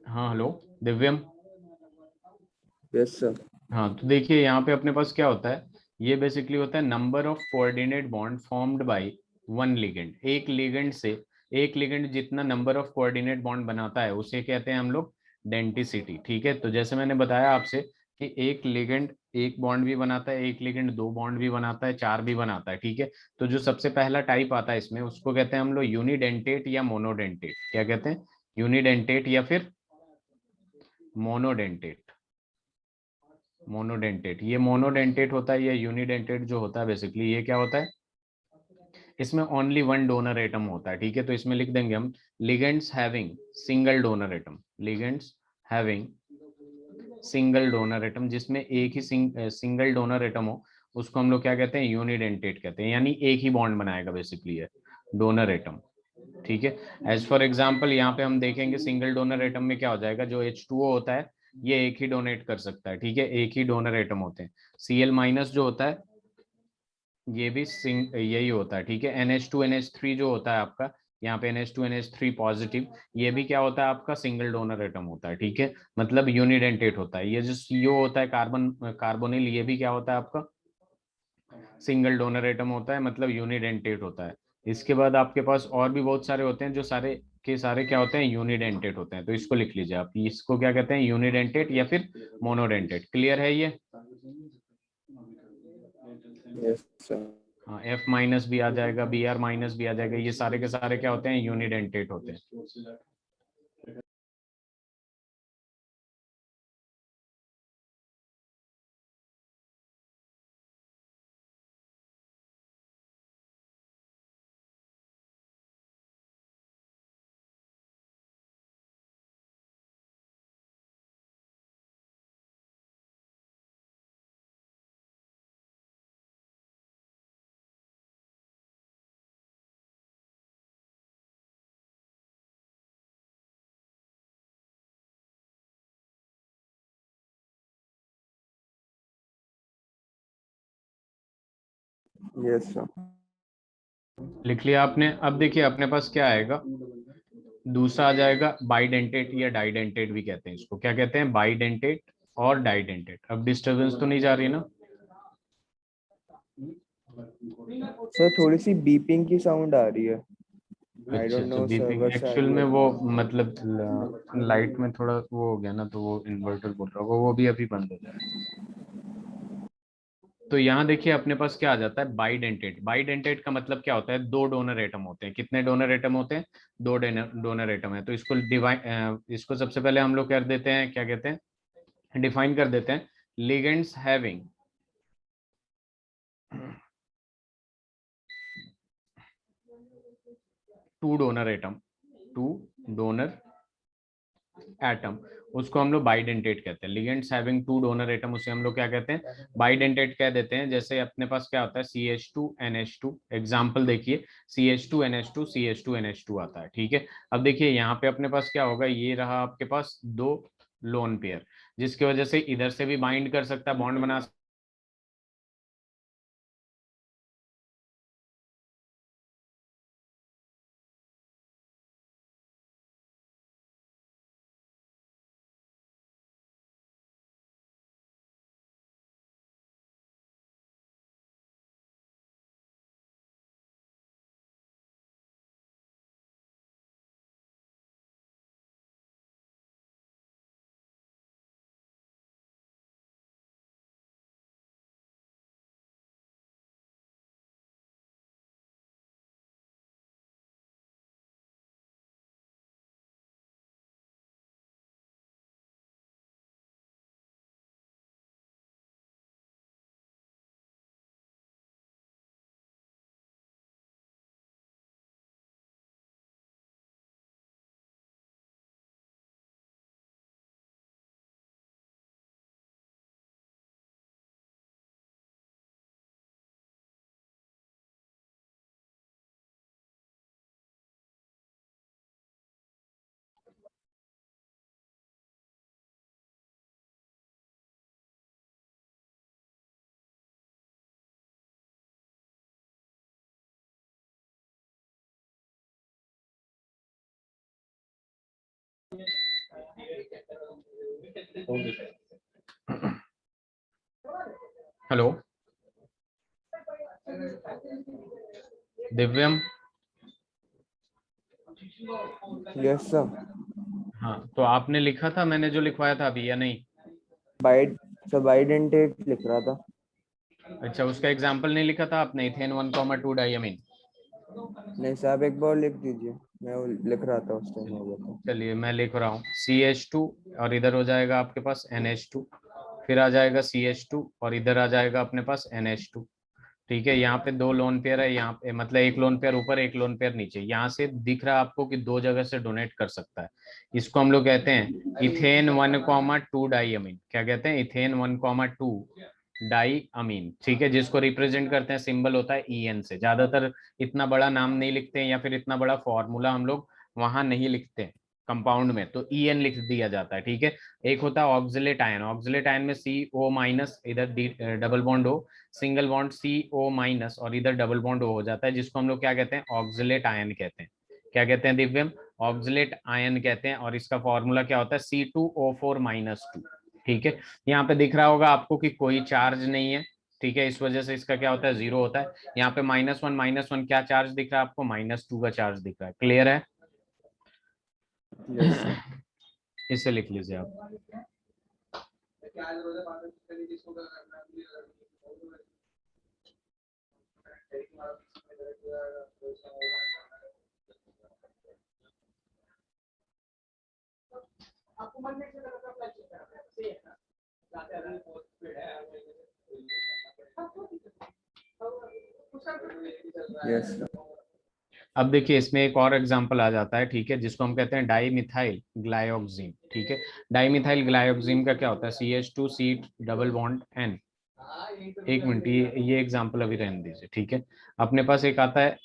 हाँ हेलो दिव्यम। Yes sir. हाँ तो देखिए यहाँ पे अपने पास क्या होता है, ये बेसिकली होता है number of coordinate bond formed by one ligand. एक लिगेंड से, एक लिगेंड जितना नंबर ऑफ कोऑर्डिनेट बॉन्ड बनाता है उसे कहते हैं हम लोग डेंटिसिटी, ठीक है। तो जैसे मैंने बताया आपसे कि एक लिगेंड एक बॉन्ड भी बनाता है, एक लिगेंड दो बॉन्ड भी बनाता है, चार भी बनाता है, ठीक है। तो जो सबसे पहला टाइप आता है इसमें उसको कहते हैं हम लोग यूनिडेंटेट या मोनोडेंटेट। क्या कहते हैं? यूनिडेंटेट या फिर मोनोडेंटेट। मोनोडेंटेट, ये मोनोडेंटेट होता है। ये यूनिडेंटेट जो होता है बेसिकली ये क्या होता है, इसमें ओनली वन डोनर एटम होता है, ठीक है। तो इसमें लिख देंगे हम ligands having single donor atom, ligands having single donor atom, जिसमें एक ही सिंगल डोनर एटम हो उसको हम लोग क्या कहते हैं, यूनिडेंटेट कहते हैं। यानी एक ही बॉन्ड बनाएगा बेसिकली है डोनर एटम, ठीक है। एज फॉर एग्जाम्पल यहाँ पे हम देखेंगे सिंगल डोनर एटम में क्या हो जाएगा, जो H2O होता है ये एक ही डोनेट कर सकता है, ठीक है। एक ही डोनर एटम होते हैं। Cl माइनस जो होता है ये भी यही होता है, ठीक है। NH2 NH3 जो होता है आपका, यहाँ पे NH2 NH3 पॉजिटिव, ये भी क्या होता है आपका, सिंगल डोनर एटम होता है, ठीक है। मतलब यूनिडेंटेट होता है। ये जो CO होता है कार्बन कार्बोनिल, ये भी क्या होता है आपका, सिंगल डोनर एटम होता है, मतलब यूनिडेंटेट होता है। इसके बाद आपके पास और भी बहुत सारे होते हैं जो सारे के सारे क्या होते हैं, यूनिडेंटेट होते हैं। तो इसको लिख लीजिए आप, इसको क्या कहते हैं, यूनिडेंटेट या फिर मोनोडेंटेट। क्लियर है ये? Yes sir. हाँ, F माइनस भी आ जाएगा, Br माइनस भी आ जाएगा, ये सारे के सारे क्या होते हैं, यूनिडेंटेट होते हैं। Yes sir. लिख लिया आपने? अब देखिए अपने पास क्या आएगा, दूसरा आ जाएगा बाइडेंटेट या डाइडेंटेट भी कहते हैं इसको। क्या कहते हैं, बाइडेंटेट और डाइडेंटेट। अब डिस्टरबेंस तो नहीं जा रही ना? सर थोड़ी सी बीपिंग की साउंड आ रही है। आई अच्छा डोंट अच्छा, नो बीपिंग सर्वर से आ एक्चुअल रही है में या वो नहीं। मतलब लाइट में थोड़ा वो हो गया ना, तो वो इन्वर्टर बोल रहा होगा, वो भी अभी बंद हो जाएगा। तो यहाँ देखिए अपने पास क्या आ जाता है, बाइडेंटेट। बाइडेंटेट का मतलब क्या होता है, दो डोनर एटम होते हैं। कितने डोनर एटम होते हैं, दो डोनर एटम है। तो इसको इसको सबसे पहले हम लोग कर देते हैं, क्या कहते हैं, डिफाइन कर देते हैं, ligands having two donor atom, two donor atom, उसको हम लोग बाइडेंटेट कहते हैं। Ligands having two donor atom, उसे हम लोग क्या कहते हैं, बाइडेंटेट कह देते हैं। जैसे अपने पास क्या होता है, CH2NH2, एग्जाम्पल देखिए, CH2NH2 CH2NH2 आता है, ठीक है। अब देखिए यहाँ पे अपने पास क्या होगा, ये रहा आपके पास दो लोन पेयर, जिसकी वजह से इधर से भी बाइंड कर सकता है, बॉन्ड बना हेलो दिव्यम। Yes sir. हाँ तो आपने लिखा था मैंने जो लिखवाया था अभी, या नहीं? बाइड सर बाइडेंटेट लिख रहा था। अच्छा, उसका एग्जाम्पल नहीं लिखा था आपने, इथेन 1,2 डाइअमीन? नहीं साहब, एक बार लिख दीजिए, मैं वो लिख रहा था उस टाइम, होगा तो। चलिए मैं लिख रहा हूँ, CH2 और इधर हो जाएगा आपके पास NH2, फिर आ जाएगा CH2 और इधर आ जाएगा अपने पास NH2, ठीक है। यहाँ पे दो लोन पेयर है, यहाँ पे मतलब एक लोन पेयर ऊपर एक लोन पेयर नीचे। यहाँ से दिख रहा है आपको कि दो जगह से डोनेट कर सकता है। इसको हम लोग कहते हैं इथेन 1,2 डाइअमीन। क्या कहते हैं, इथेन 1,2 डाई अमीन, ठीक है, जिसको रिप्रेजेंट करते हैं, सिंबल होता है EN से। ज्यादातर इतना बड़ा नाम नहीं लिखते हैं या फिर इतना बड़ा फॉर्मूला हम लोग वहां नहीं लिखते हैं कंपाउंड में, तो EN लिख दिया जाता है, ठीक है। एक होता है ऑक्सिलेट आयन, ऑक्सिलेट आयन में CO माइनस, इधर डबल बॉन्ड हो, सिंगल बॉन्ड CO माइनस और इधर डबल बॉन्ड हो जाता है, जिसको हम लोग क्या कहते हैं, ऑक्सिलेट आयन कहते हैं। क्या कहते हैं दिव्यम, ऑक्सिलेट आयन कहते हैं। और इसका फॉर्मूला क्या होता है, C2O4-2, ठीक है। यहाँ पे दिख रहा होगा आपको कि कोई चार्ज नहीं है, ठीक है, इस वजह से इसका क्या होता है, जीरो होता है। यहाँ पे -1 क्या चार्ज दिख रहा है आपको, -2 का चार्ज दिख रहा है। क्लियर है? Yes sir. इसे लिख लीजिए आप। Yes sir. अब देखिए इसमें एक और एग्जांपल आ जाता है, ठीक है, जिसको हम कहते हैं डाई मिथाइल ग्लाइऑक्सीन, ठीक है। डाई मिथाइल ग्लाइऑक्सीन का क्या होता है, CH2C डबल बॉन्ड N। एक मिनट, ये एग्जांपल अभी रहने दीजिए, ठीक है। अपने पास एक आता है,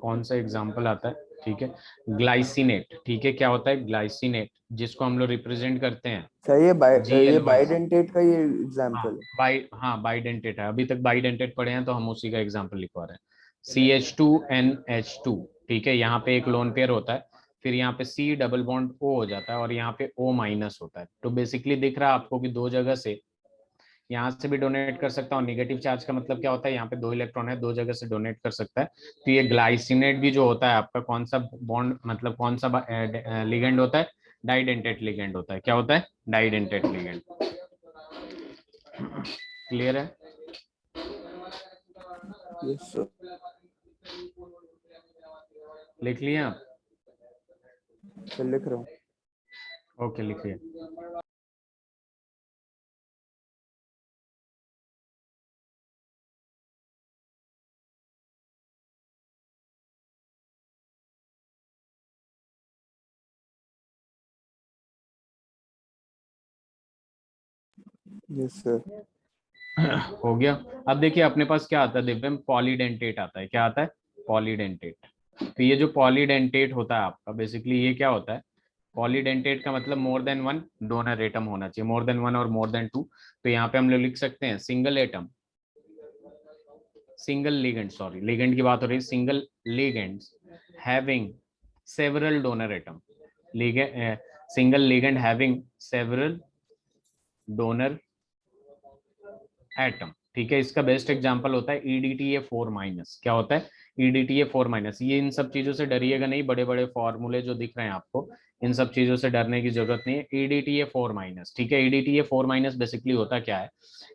कौन सा एग्जांपल आता है, ठीक है, ग्लाइसिनेट, ठीक है। क्या होता है ग्लाइसिनेट, जिसको हम लोग रिप्रेजेंट करते हैं सर ये GLY। बाइडेंटेट का ये हाँ एग्जांपल है। हाँ बाइडेंटेट है, अभी तक बाइडेंटेट पढ़े हैं तो हम उसी का एग्जांपल लिखवा रहे हैं। CH2NH2, ठीक है, यहाँ पे एक लोन पेयर होता है, फिर यहाँ पे C डबल बॉन्ड O हो जाता है और यहाँ पे O माइनस होता है। तो बेसिकली दिख रहा है आपको कि दो जगह से, यहाँ से भी डोनेट कर सकता हूँ। नेगेटिव चार्ज का मतलब क्या होता है, यहाँ पे दो इलेक्ट्रॉन है, दो जगह से डोनेट कर सकता है। तो ये ग्लाइसिनेट भी जो होता है आपका, कौन सा बॉन्ड मतलब कौन सा लिगेंड होता है, डाइडेंटेट लिगेंड होता है। क्या होता है, डाइडेंटेट लिगेंड। क्लियर है? Yes sir. लिख लिया आप? सर लिख रहा हूँ। ओके, लिखिए। Yes sir. हो गया। अब देखिए अपने पास क्या आता है दिव्यम, पॉलीडेंटेट आता है। क्या आता है? पॉलीडेंटेट। तो ये जो पॉलीडेंटेट होता है आपका, बेसिकली ये क्या होता है? पॉलीडेंटेट का मतलब more than one donor atom होना चाहिए, मोर देन वन और मोर देन टू। तो यहाँ पे हम लोग लिख सकते हैं single atom, single ligand, sorry ligand की बात हो रही है, single ligand having several donor atom, single ligand having several donor atom. ठीक है, इसका बेस्ट एग्जांपल होता है EDTA4-। क्या होता है? EDTA4-। ये इन सब चीजों से डरिएगा नहीं, बड़े बड़े फॉर्मूले जो दिख रहे हैं आपको, इन सब चीजों से डरने की जरूरत नहीं है। EDTA4-। ठीक है, EDTA4- बेसिकली होता क्या है?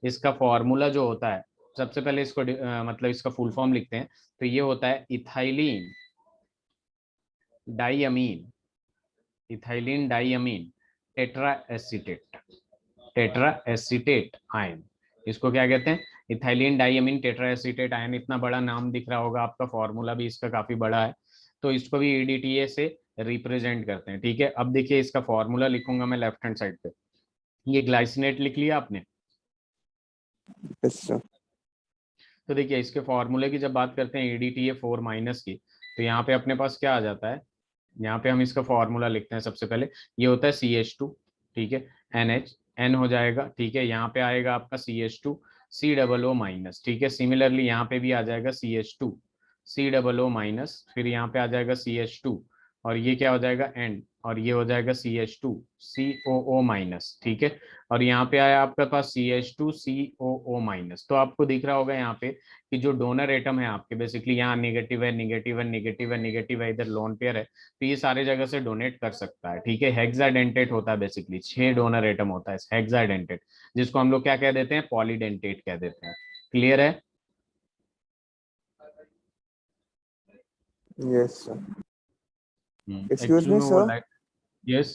इसका फॉर्मूला जो होता है, सबसे पहले इसको मतलब इसका फुल फॉर्म लिखते हैं। तो ये होता है ethylene diamine, ethylene diamine tetra acetate, tetra acetate ion. इसको क्या कहते हैं? Ethylene diamine tetra acetate ion. इतना बड़ा नाम दिख रहा होगा आपका, फॉर्मूला भी इसका काफी बड़ा है। तो इसको भी EDTA से रिप्रेजेंट करते हैं। ठीक है, अब देखिए इसका फॉर्मूला लिखूंगा मैं लेफ्ट हैंड साइड पे। ये ग्लाइसिनेट लिख लिया आपने? Yes sir. तो देखिए इसके फॉर्मूले की जब बात करते हैं EDTA4- की, तो यहाँ पे अपने पास क्या आ जाता है? यहाँ पे हम इसका फॉर्मूला लिखते हैं सबसे पहले। ये होता है CH2। ठीक है, NH, N हो जाएगा। ठीक है, यहाँ पे आएगा आपका CH2 COO-। ठीक है, सिमिलरली यहाँ पे भी आ जाएगा CH2 COO-। फिर यहाँ पे आ जाएगा CH2, और ये क्या हो जाएगा? N, और ये हो जाएगा CH2 COO-। ठीक है, और यहाँ पे आया आपके पास CH2 COO-। तो आपको दिख रहा होगा यहाँ पे कि जो डोनर एटम है आपके, बेसिकली यहाँ नेगेटिव है, नेगेटिव है, नेगेटिव है, नेगेटिव है, इधर लोन पेयर है। तो ये सारे जगह से डोनेट कर सकता है। ठीक है, हेक्साडेंटेट होता है, बेसिकली 6 डोनर एटम होता है हेक्साडेंटेट, जिसको हम लोग क्या कह देते हैं? पॉलीडेंटेट कह देते हैं। क्लियर है? Yes sir. एक्सक्यूज एक्चुअल मी में वो सर। Like, yes.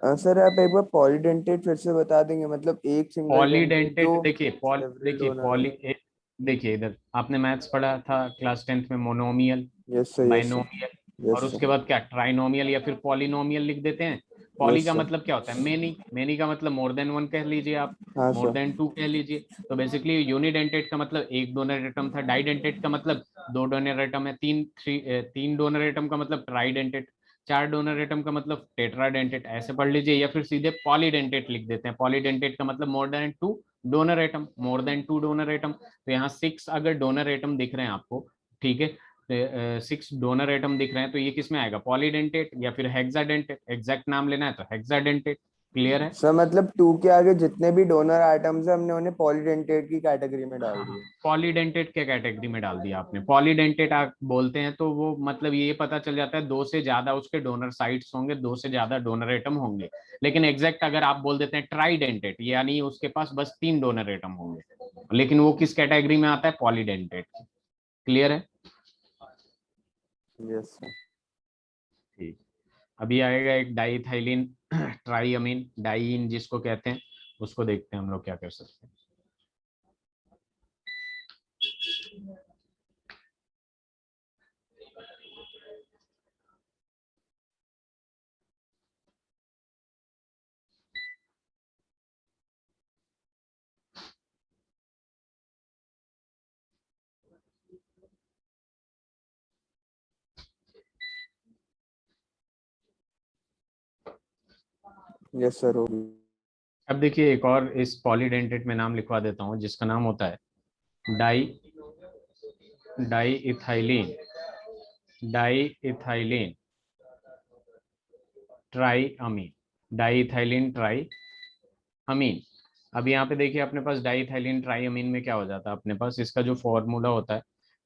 सर आप एक बार पॉलीडेंटेट फिर से बता देंगे, मतलब एक सिंगल डेंटेट जो पॉलीडेंटेट देखिए, सेवरल डोनर है। देखिए इधर आपने मैथ्स पढ़ा था क्लास 10th में, monomial, yes sir. Yes sir. Binomial, और यस उसके सर। बाद क्या ट्राइनोमियल या फिर पॉलिनोमियल लिख देते हैं। पॉली यस का सर। मतलब क्या होता है? मेनी, मेनी का मतलब मोर देन वन कह लीजिए आप, हाँ मोर सर। देन टू कह लीजिए। तो बेसिकली यूनिडेंटेट का मतलब एक डोनर एटम था, डाइडेंटेट का मतलब दो डोनर एटम है, तीन डोनर एटम का मतलब ट्राइडेंटेट, चार डोनर एटम का मतलब टेट्राडेंटेट, ऐसे पढ़ लीजिए। या फिर सीधे पॉलीडेंटेट लिख देते हैं। पॉलीडेंटेट का मतलब मोर देन टू डोनर एटम, मोर देन टू डोनर एटम। तो यहाँ 6 अगर डोनर एटम दिख रहे हैं आपको, ठीक है, 6 डोनर एटम दिख रहे हैं, तो ये किस में आएगा? पॉलीडेंटेट या फिर हेक्साडेंटेट। एग्जैक्ट नाम लेना है तो हेक्साडेंटेट। क्लियर है? सर मतलब टू के आगे जितने भी डोनर आइटम्स है हमने उन्हें पॉलीडेंटेट की कैटेगरी में डाल दिया। पॉलीडेंटेट के कैटेगरी में डाल दिया आपने। पॉलीडेंटेट आप बोलते हैं तो वो मतलब ये पता चल जाता है दो से ज्यादा उसके डोनर साइट्स होंगे, दो से ज्यादा डोनर एटम होंगे। लेकिन एग्जैक्ट अगर आप बोल देते हैं ट्राइडेंटेट, यानी उसके पास बस 3 डोनर एटम होंगे, लेकिन वो किस कैटेगरी में आता है? पॉलीडेंटेट। क्लियर है? Yes sir. ठीक। अभी आएगा एक डाइथाइलिन ट्राइअमीन डाइइन जिसको कहते हैं, उसको देखते हैं हम लोग क्या कर सकते हैं। यस सर होगी। अब देखिए एक और इस पॉलीडेंटेट में नाम लिखवा देता हूँ, जिसका नाम होता है di di ethylene, di ethylene tri amine, di ethylene tri amine. अब यहाँ पे देखिए अपने पास डाइथाइलिन ट्राइअमीन में क्या हो जाता है अपने पास, इसका जो फॉर्मूला होता है,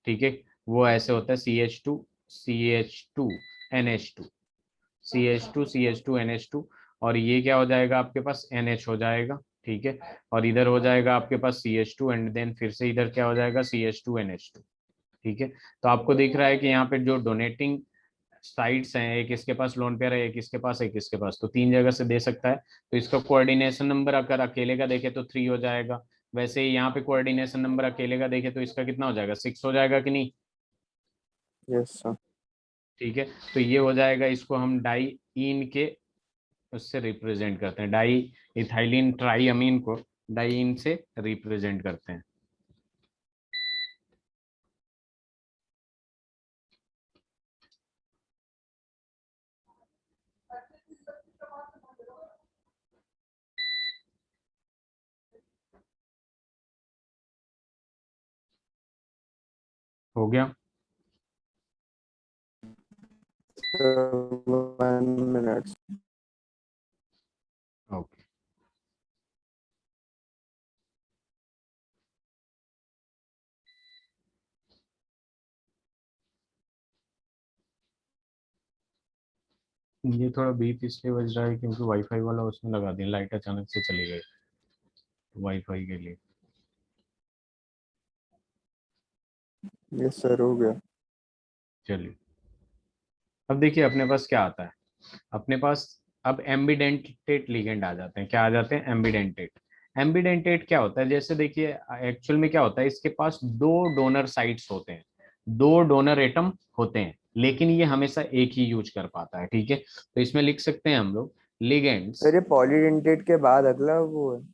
ठीक है, वो ऐसे होता है CH2 CH2 NH2, CH2 CH2 NH2, और ये क्या हो जाएगा आपके पास? NH हो जाएगा। ठीक है, और इधर हो जाएगा आपके पास CH2 एंड देन फिर से इधर क्या हो जाएगा CH2NH2। ठीक है, तो आपको दिख रहा है कि यहाँ पे जो डोनेटिंग साइट्स हैं, एक इसके पास लोन पेयर है, एक इसके पास, एक इसके पास, तो 3 जगह से दे सकता है। तो इसका कोऑर्डिनेशन नंबर अगर अकेले का देखे तो 3 हो जाएगा। वैसे ही यहाँ पे कोऑर्डिनेशन नंबर अकेले का देखे तो इसका कितना हो जाएगा, 6 हो जाएगा कि नहीं। Yes sir. ठीक है, तो ये हो जाएगा, इसको हम डाई इन के उससे रिप्रेजेंट करते हैं, डाई इथाइलिन ट्राई अमीन को डाई इन से रिप्रेजेंट करते हैं। हो गया। 1 मिनट। ओके, ये थोड़ा बीप इसलिए बज रहा है क्योंकि वाईफाई वाला उसमें लगा दिया, लाइट अचानक से चली गई वाईफाई के लिए। यस सर, हो गया। चलिए, अब देखिए अपने पास क्या आता है। अपने पास अब एम्बिडेंटेट लिगेंड आ जाते हैं। क्या आ जाते हैं, एम्बिडेंटेट। एम्बिडेंटेट क्या होता है, जैसे देखिए एक्चुअल में क्या होता है, इसके पास दो डोनर साइट्स होते हैं, दो डोनर एटम होते हैं, लेकिन ये हमेशा एक ही यूज कर पाता है। ठीक है, तो इसमें लिख सकते हैं हम लोग लिगेंड्स। सर ये पॉलीडेंटेट के बाद अगला वो है।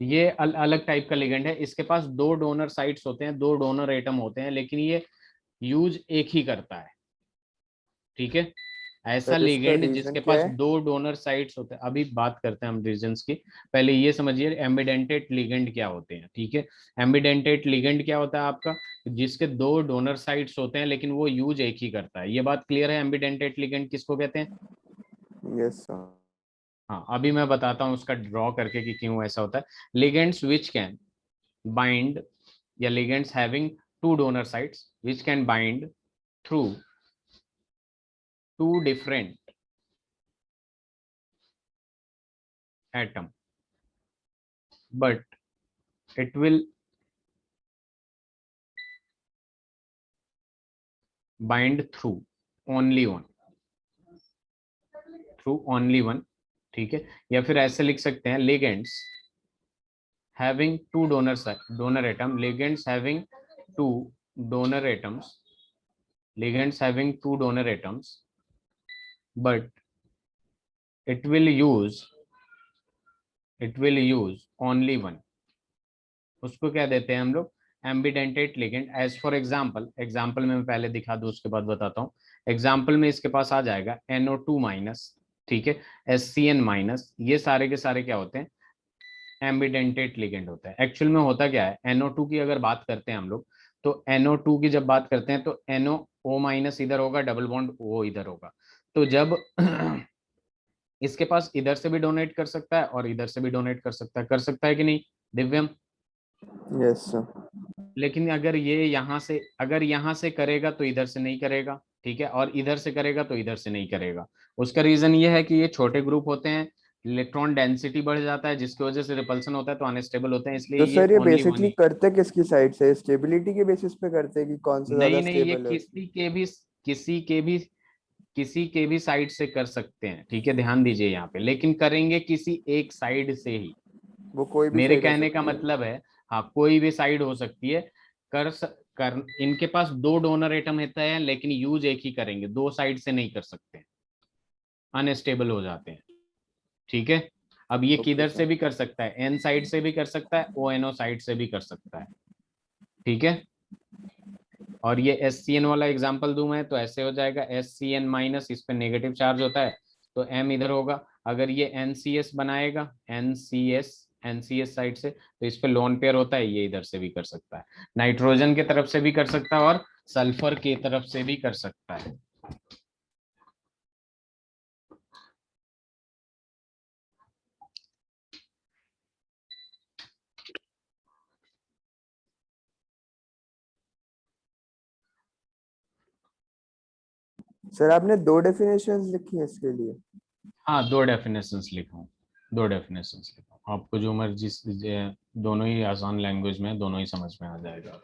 ये अलग टाइप का लिगेंड है, इसके पास दो डोनर साइट्स होते हैं, दो डोनर एटम होते हैं, लेकिन ये यूज एक ही करता है। ठीक है, ऐसा सर इसका लिगेंड रीजन जिसके क्या पास है? दो डोनर साइट्स होते हैं, अभी बात करते हैं हम रीजंस की। पहले ये समझिए एम्बिडेंटेट लिगेंड क्या होते हैं। ठीक है, एम्बिडेंटेट लिगेंड क्या होता है आपका, जिसके दो डोनर साइट्स होते हैं लेकिन वो यूज एक ही करता है। ये बात क्लियर है, एम्बिडेंटेट लिगेंड किसको कहते हैं। Yes sir. हाँ, अभी मैं बताता हूँ उसका ड्रॉ करके कि क्यों ऐसा होता है। लिगेंड्स विच कैन बाइंड, या ligands having two donor sites which can bind through two different atom, but it will bind through only one, through only one। ठीक है, या फिर ऐसे लिख सकते हैं ligands having two donor atom, ligands having two donor atoms, ligands having two donor atoms, but it will use, it will use only one। उसको क्या देते हैं हम लोग, ambidentate ligand. As for example, example में मैं पहले दिखा दूं उसके बाद बताता हूँ। एग्जाम्पल में इसके पास आ जाएगा NO2 माइनस, ठीक है, SCN माइनस, ये सारे के सारे क्या होते हैं, एम्बिडेंटेट लिगेंड होता है। एक्चुअल में होता क्या है, NO2 की अगर बात करते हैं हम लोग, तो NO2 की जब बात करते हैं तो NO माइनस इधर होगा, डबल बॉन्ड O इधर होगा। तो जब इसके पास इधर से भी डोनेट कर सकता है और इधर से भी डोनेट कर सकता है कि नहीं दिव्यम। Yes sir. लेकिन अगर ये यहाँ से, अगर यहाँ से करेगा तो इधर से नहीं करेगा, ठीक है, और इधर से करेगा तो इधर से नहीं करेगा। उसका रीजन ये है कि ये छोटे ग्रुप होते हैं, इलेक्ट्रॉन डेंसिटी बढ़ जाता है जिसकी वजह से रिपल्सन होता है, तो अनस्टेबल होते हैं, इसलिए तो ये सर ये ओनली वन बेसिकली ही। करते किसकी साइड से, स्टेबिलिटी के बेसिस पे करते हैं कि कौन सा ज्यादा नहीं नहीं, ये स्टेबल है उसमें? किसी के भी किसी के भी साइड से कर सकते हैं। ठीक है, ध्यान दीजिए यहाँ पे, लेकिन करेंगे किसी एक साइड से ही। वो कोई भी मेरे साइड हो कहने का सकती है। मतलब है, हाँ कोई भी साइड हो सकती है। कर इनके पास दो डोनर एटम होता है लेकिन यूज एक ही करेंगे, दो साइड से नहीं कर सकते, अनस्टेबल हो जाते हैं। ठीक है, अब ये ओके किधर सर। से भी कर सकता है, एन साइड से भी कर सकता है, ONO साइड से भी कर सकता है। ठीक है, और ये SCN वाला एग्जांपल दूं मैं तो ऐसे हो जाएगा, SCN माइनस, इस पे नेगेटिव चार्ज होता है तो M इधर होगा। अगर ये NCS बनाएगा, NCS साइड से, तो इस पे लोन पेयर होता है, ये इधर से भी कर सकता है, नाइट्रोजन के तरफ से भी कर सकता है और सल्फर की तरफ से भी कर सकता है। सर आपने 2 डेफिनेशंस लिखी है इसके लिए? हाँ, दो डेफिनेशंस लिखा हूँ। दो डेफिनेशन लिखो, आपको जो मर्जी दोनों ही आसान लैंग्वेज में, दोनों ही समझ में आ जाएगा।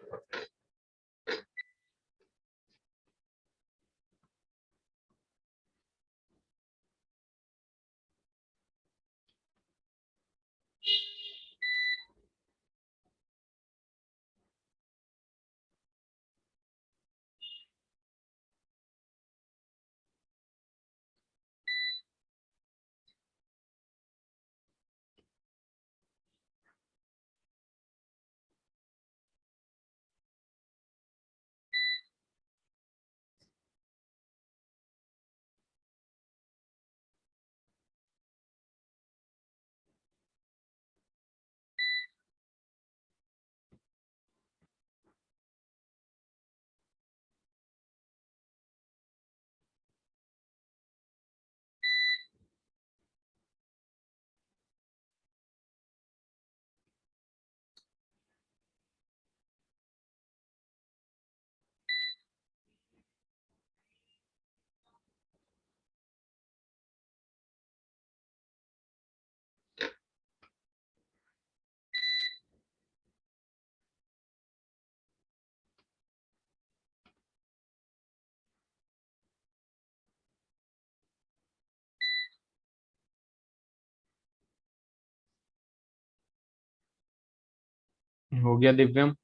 हो गया दिव्यम?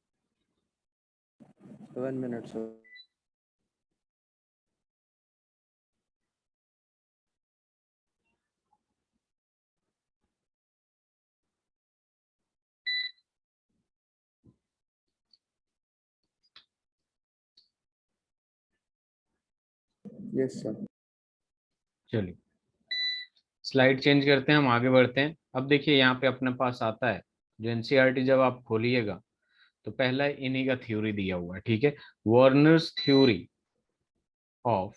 1 minute sir. Yes sir. चलिए स्लाइड चेंज करते हैं, हम आगे बढ़ते हैं। अब देखिए यहाँ पे अपने पास आता है, जो एनसीईआरटी जब आप खोलिएगा तो पहला इन्हीं का थ्योरी दिया हुआ है, ठीक है, Warners theory of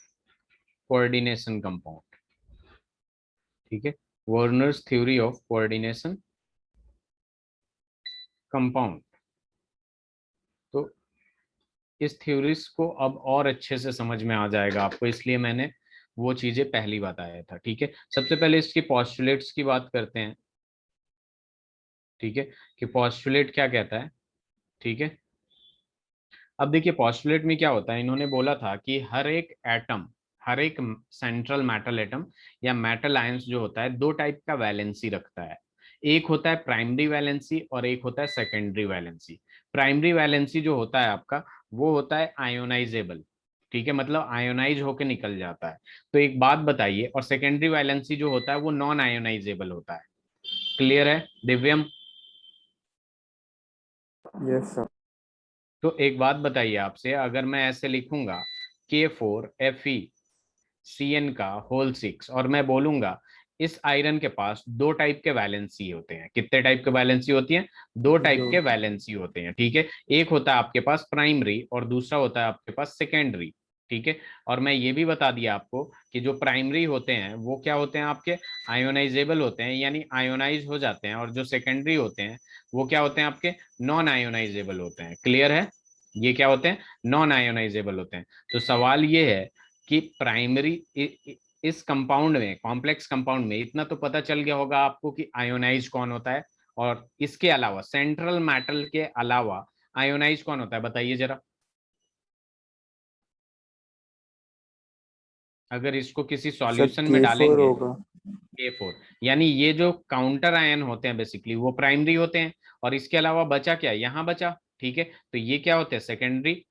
coordination compound. ठीक है, Warners theory of coordination compound. तो इस थ्योरीज को अब और अच्छे से समझ में आ जाएगा आपको, इसलिए मैंने वो चीजें पहली बताया था। ठीक है, सबसे पहले इसकी पॉस्टुलेट्स की बात करते हैं। ठीक है, कि पॉस्टुलेट क्या कहता है। ठीक है, अब देखिए पॉस्टुलेट में क्या होता है, इन्होंने बोला था कि हर एक एटम, हर एक सेंट्रल मेटल एटम या मेटल आयंस जो होता है, दो टाइप का वैलेंसी रखता है। एक होता है प्राइमरी वैलेंसी और एक होता है सेकेंडरी वैलेंसी। प्राइमरी वैलेंसी जो होता है आपका, वो होता है आयोनाइजेबल। ठीक है, मतलब आयोनाइज होके निकल जाता है। तो एक बात बताइए, और सेकेंडरी वैलेंसी जो होता है वो नॉन आयोनाइजेबल होता है। क्लियर है दिव्यम? Yes sir. तो एक बात बताइए आपसे, अगर मैं ऐसे लिखूंगा K4Fe का होल 6, और मैं बोलूंगा इस आयरन के पास दो टाइप के वैलेंसी होते हैं। कितने टाइप के वैलेंसी होती हैं? दो टाइप दो. के वैलेंसी होते हैं। ठीक है, एक होता है आपके पास प्राइमरी और दूसरा होता है आपके पास सेकेंडरी। ठीक है, और मैं ये भी बता दिया आपको कि जो प्राइमरी होते हैं वो क्या होते हैं आपके, आयोनाइजेबल होते हैं, यानी आयोनाइज हो जाते हैं, और जो सेकेंडरी होते हैं वो क्या होते हैं आपके, नॉन आयोनाइजेबल होते हैं। क्लियर है? ये क्या होते हैं, नॉन आयोनाइजेबल होते हैं। तो सवाल ये है कि प्राइमरी, इस कंपाउंड में, कॉम्प्लेक्स कंपाउंड में इतना तो पता चल गया होगा आपको कि आयोनाइज कौन होता है, और इसके अलावा सेंट्रल मेटल के अलावा आयोनाइज कौन होता है, बताइए जरा। अगर इसको किसी सर सॉल्यूशन में K4 डालेंगे, होगा. K4, यानी ये जो काउंटर आयन होते हैं बेसिकली वो प्राइमरी होते हैं, और इसके अलावा बचा क्या, यहाँ बचा। ठीक है, तो ये क्या होते हैं, सेकेंडरी,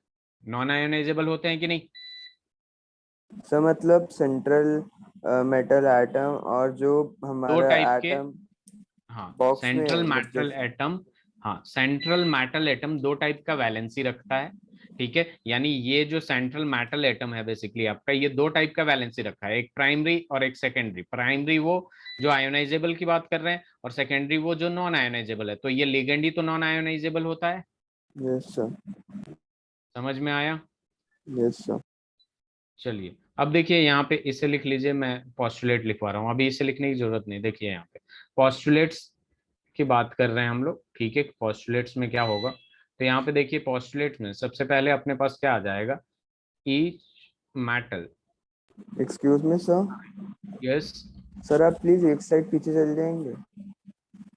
नॉन आयोनाइजेबल होते हैं कि नहीं। सर मतलब सेंट्रल मेटल एटम और जो दो हमारा टाइप के, एटम हाँ बॉक्स में सेंट्रल मतलब मैटल जैसे. एटम, हाँ सेंट्रल मेटल एटम दो टाइप का वैलेंसी रखता है। ठीक है, यानी ये जो सेंट्रल मेटल एटम है बेसिकली आपका, ये दो टाइप का वैलेंसी रखा है, एक प्राइमरी और एक सेकेंडरी। प्राइमरी वो जो आयोनाइजेबल की बात कर रहे हैं, और सेकेंडरी वो जो नॉन आयोनाइजेबल है। तो ये लिगेंड ही तो नॉन आयोनाइजेबल होता है। Yes sir. समझ में आया? Yes sir. चलिए अब देखिए यहाँ पे इसे लिख लीजिए, मैं पॉस्टुलेट लिखवा रहा हूँ, अभी इसे लिखने की जरूरत नहीं। देखिए यहाँ पे पॉस्टुलेट्स की बात कर रहे हैं हम लोग। ठीक है, पॉस्टुलेट्स में क्या होगा, तो यहाँ पे देखिए पॉस्टुलेट्स में सबसे पहले अपने पास क्या आ जाएगा, each metal, excuse me sir. Yes, sir आप प्लीज एक साइड पीछे चल जाएंगे।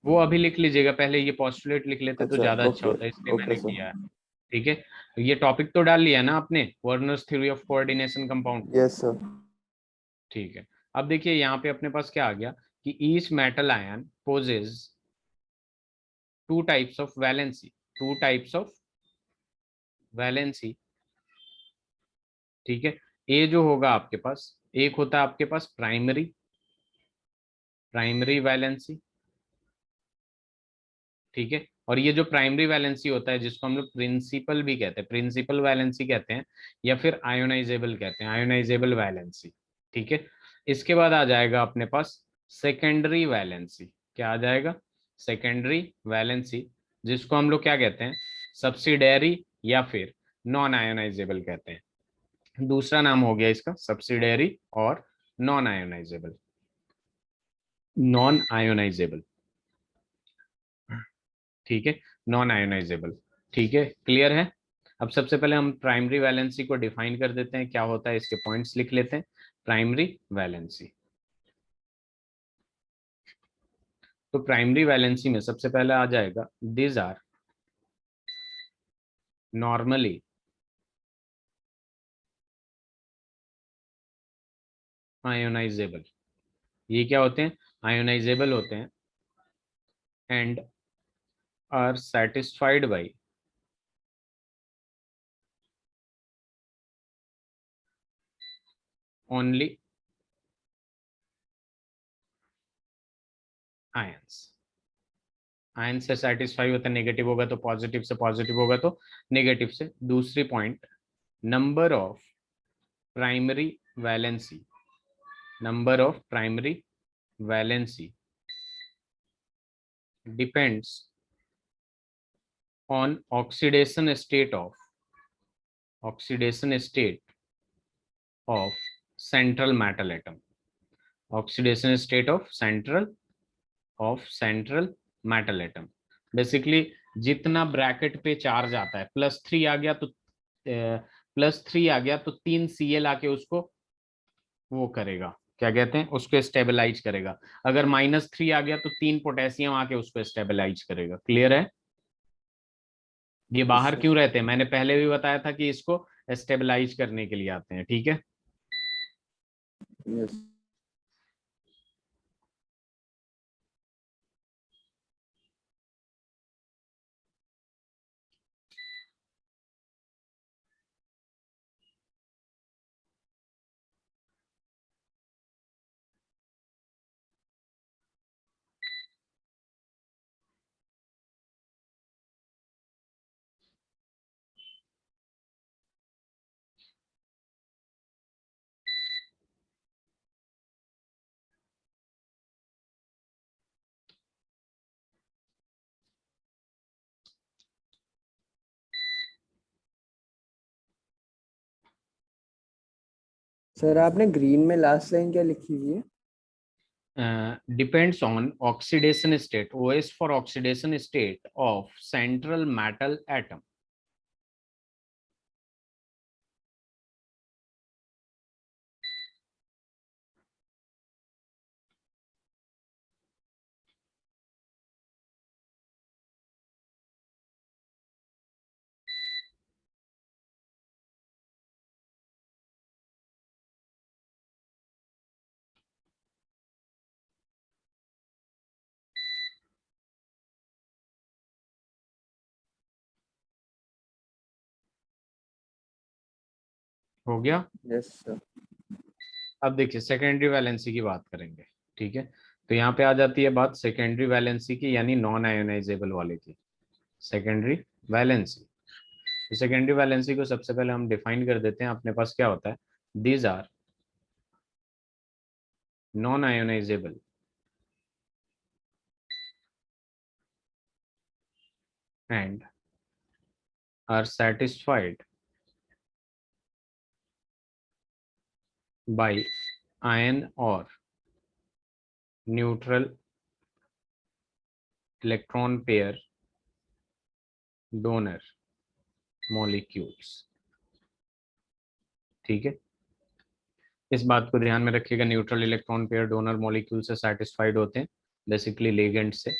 वो अभी लिख लीजिएगा, पहले ये पोस्टुलेट लिख लेते तो अच्छा ज्यादा अच्छा ओके। होता है, इसलिए ओके मैंने सर। किया है। ठीक है, तो ये टॉपिक तो डाल लिया ना आपने, Werner's theory of coordination compound. Yes sir. ठीक है, अब देखिए यहाँ पे अपने पास क्या आ गया कि each metal ion possesses two types of valency, two types of valency. ठीक है, ए जो होगा आपके पास, एक होता है आपके पास प्राइमरी, प्राइमरी वैलेंसी। ठीक है, और ये जो प्राइमरी वैलेंसी होता है जिसको हम लोग प्रिंसिपल भी कहते हैं, प्रिंसिपल वैलेंसी कहते हैं, या फिर आयोनाइजेबल कहते हैं, आयोनाइजेबल वैलेंसी। ठीक है, इसके बाद आ जाएगा अपने पास सेकेंडरी वैलेंसी। क्या आ जाएगा? सेकेंडरी वैलेंसी, जिसको हम लोग क्या कहते हैं, सब्सिडरी या फिर नॉन आयोनाइजेबल कहते हैं। दूसरा नाम हो गया इसका सब्सिडरी और नॉन आयोनाइजेबल, नॉन आयोनाइजेबल। ठीक है, नॉन आयोनाइजेबल। ठीक है, क्लियर है। अब सबसे पहले हम प्राइमरी वैलेंसी को डिफाइन कर देते हैं, क्या होता है इसके पॉइंट्स लिख लेते हैं। प्राइमरी वैलेंसी, तो प्राइमरी वैलेंसी में सबसे पहले आ जाएगा दीज आर नॉर्मली आयोनाइजेबल। ये क्या होते हैं? आयोनाइजेबल होते हैं and are satisfied by only ions. Ion से सेटिस्फाई होता है, नेगेटिव होगा तो पॉजिटिव से, पॉजिटिव होगा तो नेगेटिव से। दूसरी point, number of primary valency, number of primary valency depends on oxidation state of central metal atom, oxidation state of central metal atom। Basically जितना ब्रैकेट पे चार्ज आता है, +3 आ गया तो +3 आ गया तो 3 Cl आके उसको वो करेगा, क्या कहते हैं, उसको स्टेबलाइज करेगा। अगर -3 आ गया तो 3 पोटेशियम आके उसको स्टेबलाइज करेगा। क्लियर है? ये यस बाहर सर। क्यों रहते हैं, मैंने पहले भी बताया था कि इसको स्टेबलाइज करने के लिए आते हैं। ठीक है, यस। सर आपने ग्रीन में लास्ट लाइन क्या लिखी हुई है? Depends on oxidation state, OS for oxidation state of central metal atom. हो गया। Yes sir. अब देखिए सेकेंडरी वैलेंसी की बात करेंगे। ठीक है, तो यहाँ पे आ जाती है बात सेकेंडरी वैलेंसी की, यानी नॉन आयोनाइजेबल वाले की। सेकेंडरी वैलेंसी, तो सेकेंडरी वैलेंसी को सबसे पहले हम डिफाइन कर देते हैं। अपने पास क्या होता है, these are non ionisable and are satisfied by ion और neutral electron pair donor molecules. ठीक है, इस बात को ध्यान में रखिएगा, neutral electron pair donor molecule से सेटिस्फाइड होते हैं, बेसिकली लिगेंड से।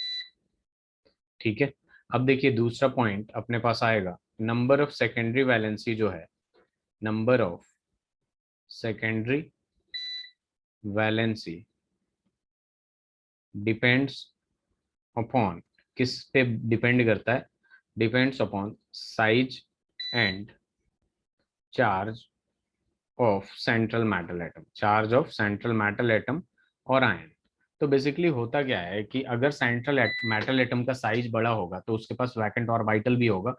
ठीक है, अब देखिए दूसरा पॉइंट अपने पास आएगा, नंबर ऑफ सेकेंडरी वैलेंसी जो है, number of secondary valency depends upon, किस पे डिपेंड करता है, depends upon size and charge of central metal atom, charge of central metal atom और आयन। तो बेसिकली होता क्या है कि अगर सेंट्रल मेटल एटम का साइज बड़ा होगा तो उसके पास वैकेंट ऑर्बिटल भी होगा,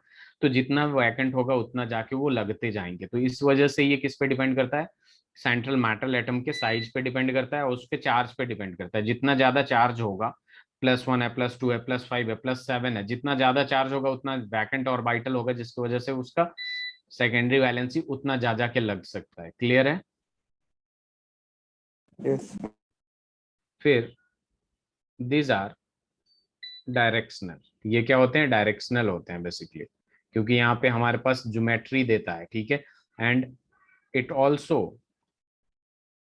तो जितना वैकेंट होगा उतना जाके वो लगते जाएंगे। तो इस वजह से ये किस पे डिपेंड करता है, सेंट्रल मेटल एटम के साइज पे डिपेंड करता है और उसके चार्ज पे डिपेंड करता है। जितना ज्यादा चार्ज होगा, +1 है, +2 है, +5 है, +7 है, जितना ज्यादा चार्ज होगा उतना वैकेंट ऑर्बिटल होगा, जिसकी वजह से उसका सेकेंडरी वैलेंसी उतना जा के लग सकता है। क्लियर है? यस। फिर दीज आर डायरेक्शनल, ये क्या होते हैं, डायरेक्शनल होते हैं बेसिकली, क्योंकि यहाँ पे हमारे पास ज्योमेट्री देता है। ठीक है, and it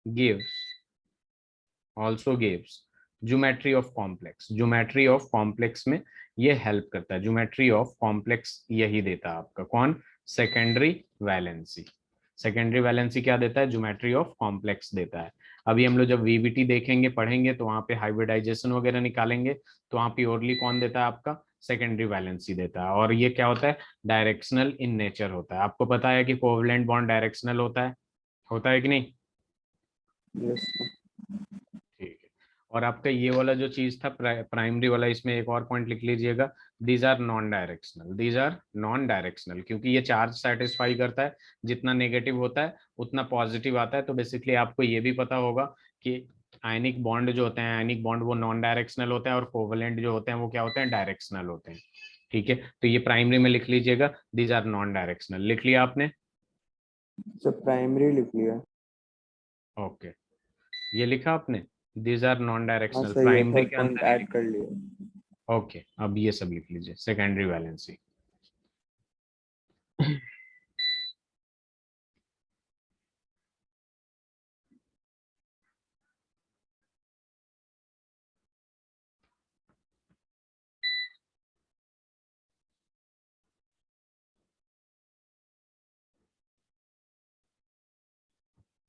gives also gives geometry of complex, geometry of complex में ये हेल्प करता है। ज्योमेट्री ऑफ कॉम्प्लेक्स यही देता है आपका, कौन, सेकेंडरी वैलेंसी। सेकेंडरी वैलेंसी क्या देता है, ज्योमेट्री ऑफ कॉम्प्लेक्स देता है। अभी हम लोग जब वीबीटी देखेंगे, पढ़ेंगे, तो वहां पे हाइब्रिडाइजेशन वगैरह निकालेंगे, तो वहां प्योरली कौन देता है आपका, सेकेंडरी वैलेंसी देता है। और ये क्या होता है, डायरेक्शनल इन नेचर होता है। आपको पता है कि कोवलेंट बॉन्ड डायरेक्शनल होता है कि नहीं? यस। ठीक है, और आपका ये वाला जो चीज था प्राइमरी वाला, इसमें एक और पॉइंट लिख लीजिएगा, these are non directional, these are non directional, क्योंकि ये चार्ज सेटिस्फाई करता है, जितना नेगेटिव होता है उतना पॉजिटिव आता है। तो बेसिकली आपको ये भी पता होगा कि आयनिक बॉन्ड जो होते हैं, आयनिक बॉन्ड वो नॉन डायरेक्शनल होते हैं, और कोवलेंट जो होते हैं वो क्या होते हैं, डायरेक्शनल होते हैं। ठीक है, तो ये प्राइमरी में लिख लीजिएगा, दीज आर नॉन डायरेक्शनल। लिख लिया आपने? सब प्राइमरी लिख लिया। ओके, ये लिखा आपने, दीज आर नॉन हाँ डायरेक्शनल, सही है, प्राइमरी थर्ड के पॉइंट अंदर ही ऐड लिखा। कर लिया। ओके, अब ये सब लिख लीजिए, सेकेंडरी वैलेंसी।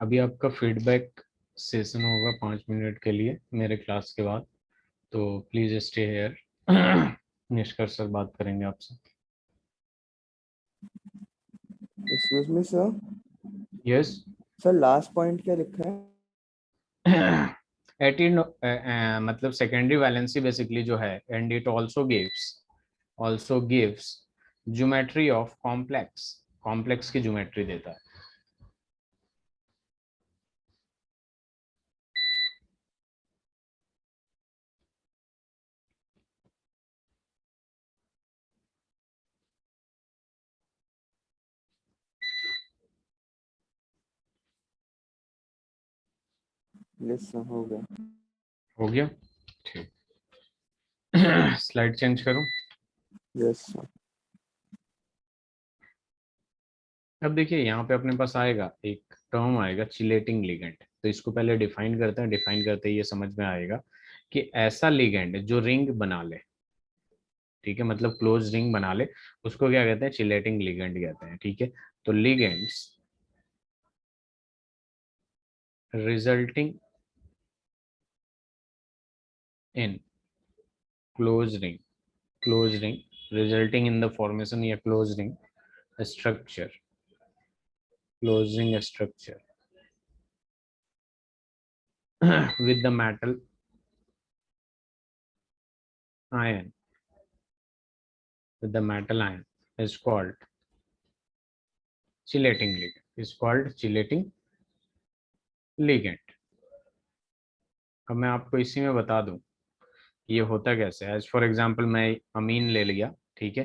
अभी आपका फीडबैक सेशन होगा 5 मिनट के लिए मेरे क्लास के बाद, तो प्लीज स्टे हेयर। निष्कर्ष सर बात करेंगे आपसे। Excuse me sir. Yes. Sir last point क्या लिखा है? एटीन मतलब सेकेंडरी वैलेंसी बेसिकली जो है, and it also gives geometry of complex, complex की ज्योमेट्री देता है। यस सर, हो गया। हो गया? ठीक। स्लाइड चेंज करूं? Yes sir. अब देखिए यहाँ पे अपने पास आएगा एक टर्म आएगा, चिलेटिंग लिगेंड। तो इसको पहले डिफाइन करते हैं, डिफाइन करते ही ये समझ में आएगा कि ऐसा लिगेंड जो रिंग बना ले, ठीक है, मतलब क्लोज रिंग बना ले, उसको क्या कहते हैं, चिलेटिंग लिगेंड कहते हैं। ठीक है, तो ligands resulting in close ring resulting in the formation या structure closing structure with the metal ion, with the metal ion is called chelating ligand, is called chelating ligand। अब मैं आपको इसी में बता दूं ये होता कैसे है। एज फॉर एग्जांपल मैं अमीन ले लिया, ठीक है,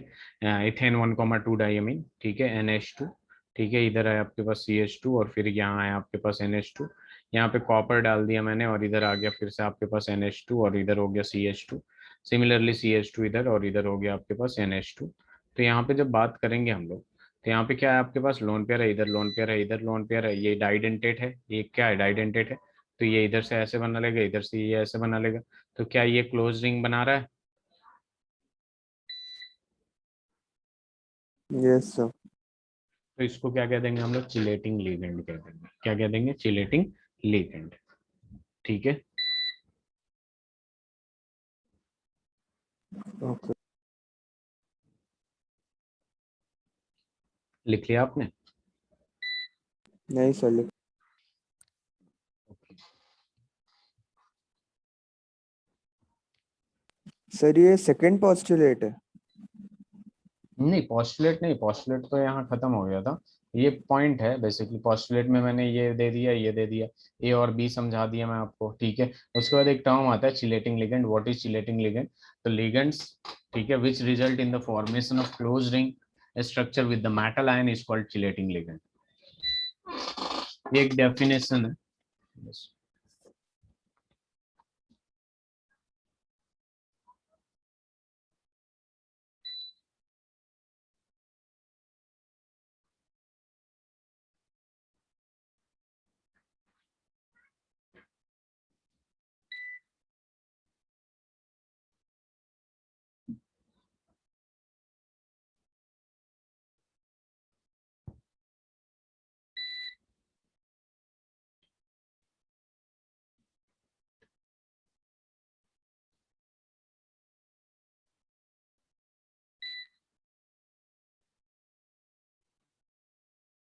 इथेन 1,2 डाइमीन, ठीक है, NH2, ठीक है, इधर है आपके पास CH2, और फिर यहाँ है आपके पास NH2, यहाँ पे कॉपर डाल दिया मैंने, और इधर आ गया फिर से आपके पास NH2, और इधर हो गया CH2, सिमिलरली CH2 इधर, और इधर हो गया आपके पास NH2। तो यहाँ पे जब बात करेंगे हम लोग, तो यहाँ पे क्या है आपके पास, लोन पेयर है, इधर लोन पेयर है, इधर लोन पेयर है, ये डाइडेंटेट है, ये क्या है, डाइडेंटेट है। तो ये इधर से ऐसे बना लेगा, इधर से ये ऐसे बना लेगा। तो क्या ये क्लोज रिंग बना रहा है? Yes sir. तो इसको क्या कह देंगे हम लोग, चिलेटिंग लिगेंड कह देंगे। क्या कह देंगे, चिलेटिंग लिगेंड। ठीक है। ओके। लिख लिया आपने? नहीं सर। सर ये सेकंड पोस्टुलेट है। नहीं पॉस्टुलेट नहीं, पॉस्टुलेट तो यहाँ खत्म हो गया था। ये पॉइंट है बेसिकली। पॉस्टुलेट में मैंने ये दे दिया, ये दे दिया, ए और बी समझा दिया मैं आपको। ठीक है। उसके बाद एक टर्म आता है chelating ligand. What is chelating ligand? तो लिगेंड्स, ठीक है, which result in the formation of close ring structure with the metal ion is called chelating ligand. ये एक डेफिनेशन है बस।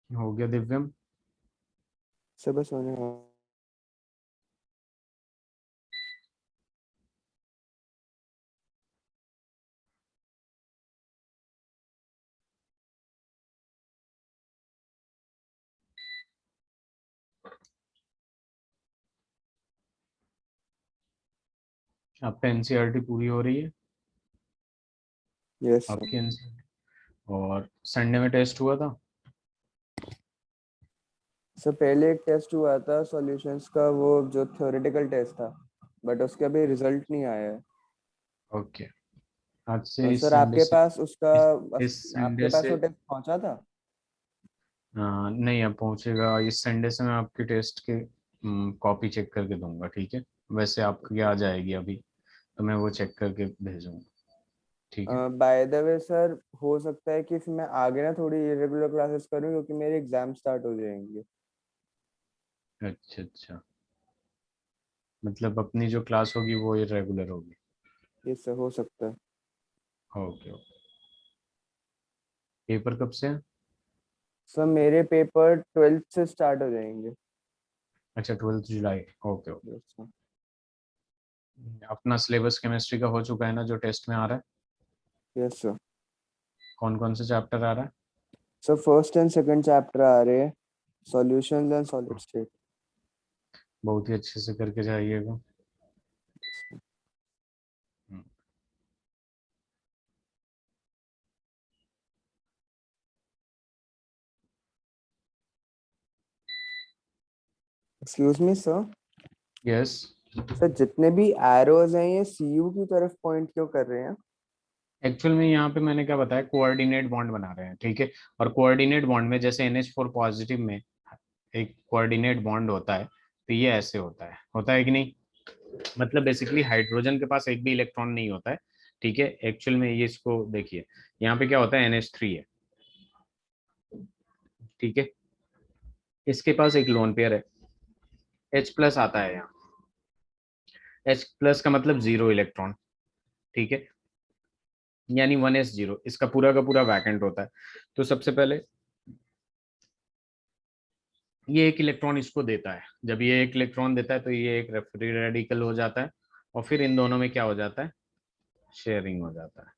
हो गया दिव्यम? सर बस होने वाला। आपका एनसीईआरटी पूरी हो रही है? Yes sir. आपकी एनसीईआरटी। और संडे में टेस्ट हुआ था? सर पहले एक टेस्ट हुआ था सॉल्यूशंस का, वो जो थ्योरेटिकल टेस्ट था, बट उसके अभी रिजल्ट नहीं आया है। ओके। आज से इस सर संडे आपके से, पास उसका इस आपके संडे पास से वो टेस्ट पहुंचा था? नहीं, अब पहुंचेगा इस संडे से। मैं आपके टेस्ट के कॉपी चेक करके दूंगा, ठीक है। वैसे आपकी आ जाएगी अभी, तो मैं वो चेक करके भेजूंगा, ठीक है। बाय द वे सर, हो सकता है कि फिर मैं आगे ना थोड़ी इरेगुलर क्लासेस करूं, क्योंकि मेरे एग्जाम स्टार्ट हो जाएंगे। अच्छा अच्छा, मतलब अपनी जो क्लास होगी वो इरेगुलर होगी। ये सर हो सकता है। Okay okay. पेपर कब से है? सर मेरे पेपर 12th से स्टार्ट हो जाएंगे। अच्छा, 12 जुलाई। Okay okay. Yes sir. अपना सिलेबस केमिस्ट्री का हो चुका है ना, जो टेस्ट में आ रहा है? Yes sir. कौन कौन से चैप्टर आ रहा है? Sir first and second chapter आ रहे हैं, सॉल्यूशंस एंड सॉलिड स्टेट। बहुत ही अच्छे से करके जाइएगा। Hmm, excuse me sir. Yes. Sir जितने भी एरोज हैं ये सीयू की तरफ पॉइंट क्यों कर रहे हैं? एक्चुअल में यहाँ पे मैंने क्या बताया, कोऑर्डिनेट बॉन्ड बना रहे हैं, ठीक है। और कोऑर्डिनेट बॉन्ड में जैसे NH4 पॉजिटिव में एक कोऑर्डिनेट बॉन्ड होता है, तो ये ऐसे होता है कि नहीं? मतलब बेसिकली हाइड्रोजन के पास एक भी इलेक्ट्रॉन नहीं होता है, ठीक है। एक्चुअल में ये, इसको देखिए, यहाँ पे क्या होता है, NH3 है, ठीक है। इसके पास एक लोन पेयर है, H प्लस आता है यहाँ। H प्लस का मतलब 0 इलेक्ट्रॉन, ठीक है। यानी 1s0, इसका पूरा का पूरा वैकेंट होता है। तो सबसे पहले ये एक इलेक्ट्रॉन इसको देता है। जब ये एक इलेक्ट्रॉन देता है तो ये एक फ्री रेडिकल हो जाता है, और फिर इन दोनों में क्या हो जाता है, शेयरिंग हो जाता है।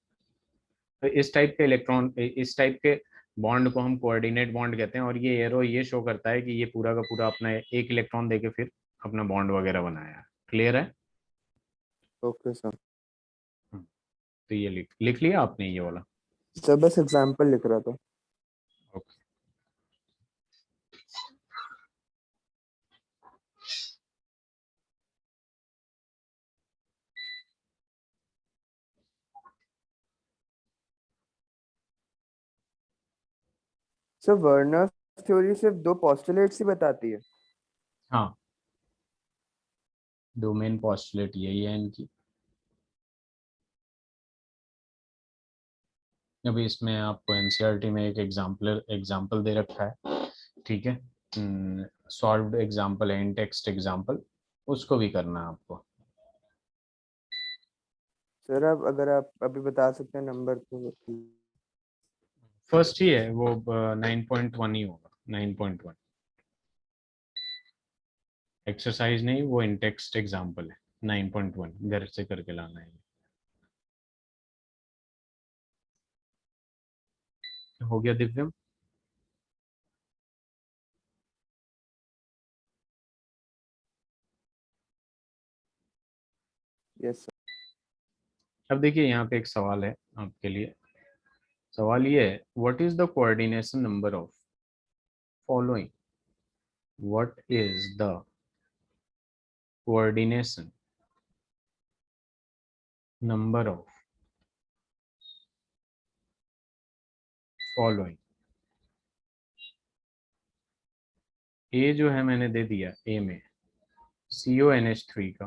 तो इस टाइप के इलेक्ट्रॉन, इस टाइप के बॉन्ड को हम कोऑर्डिनेट बॉन्ड कहते हैं। और ये एरो ये शो करता है कि ये पूरा का पूरा अपना एक इलेक्ट्रॉन देके फिर अपना बॉन्ड वगैरह बनाया है। क्लियर है? Okay sir. तो ये लिख लिया आपने ये वाला? सर बस एग्जांपल लिख रहा था। ओके। सर वर्नर्स थ्योरी सिर्फ दो पोस्टुलेट्स ही बताती है? हाँ, दो मेन पॉस्टुलेट यही है इनकी। अभी इसमें आपको एनसीईआरटी में एक एग्जाम्पल दे रखा है, ठीक है, सॉल्व्ड एग्जाम्पल है, इन टेक्स्ट एग्जाम्पल, उसको भी करना है आपको। सर आप अगर आप अभी बता सकते हैं नंबर तो फर्स्ट ही है वो, 9.1 ही होगा, 9.1। एक्सरसाइज नहीं, वो इन टेक्स्ट एग्जाम्पल है, 9.1 घर से करके लाना है। हो गया दिव्यम? Yes sir. अब देखिए यहाँ पे एक सवाल है आपके लिए। सवाल ये है, what is the coordination number of following? What is the coordination number of following? A जो है मैंने दे दिया, ए में CONH3 का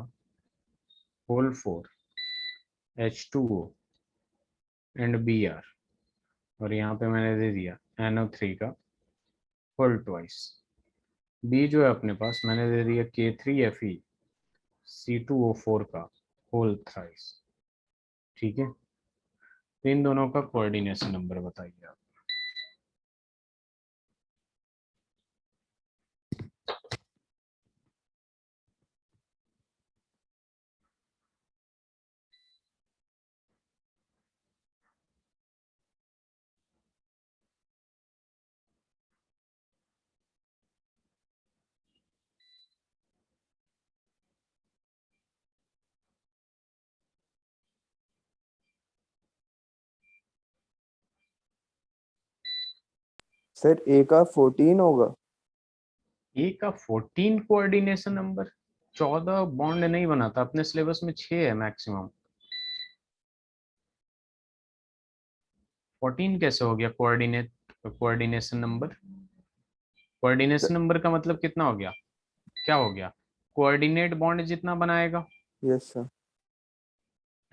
होल 4, H2O एंड Br, और यहाँ पे मैंने दे दिया NO3 का होल ट्वाइस। बी जो है अपने पास मैंने दे दिया K3Fe C2O4 का होल थ्राइस, ठीक है। तो इन दोनों का कोऑर्डिनेशन नंबर बताइए आप। सर ए का 14 होगा। ए का 14 कोऑर्डिनेशन नंबर? 14 बॉन्ड नहीं बनाता, अपने सिलेबस में 6 है मैक्सिमम। 14 कैसे हो गया कोऑर्डिनेशन नंबर? कोऑर्डिनेशन नंबर का मतलब कितना हो गया, क्या हो गया? कोऑर्डिनेट बॉन्ड जितना बनाएगा। Yes sir.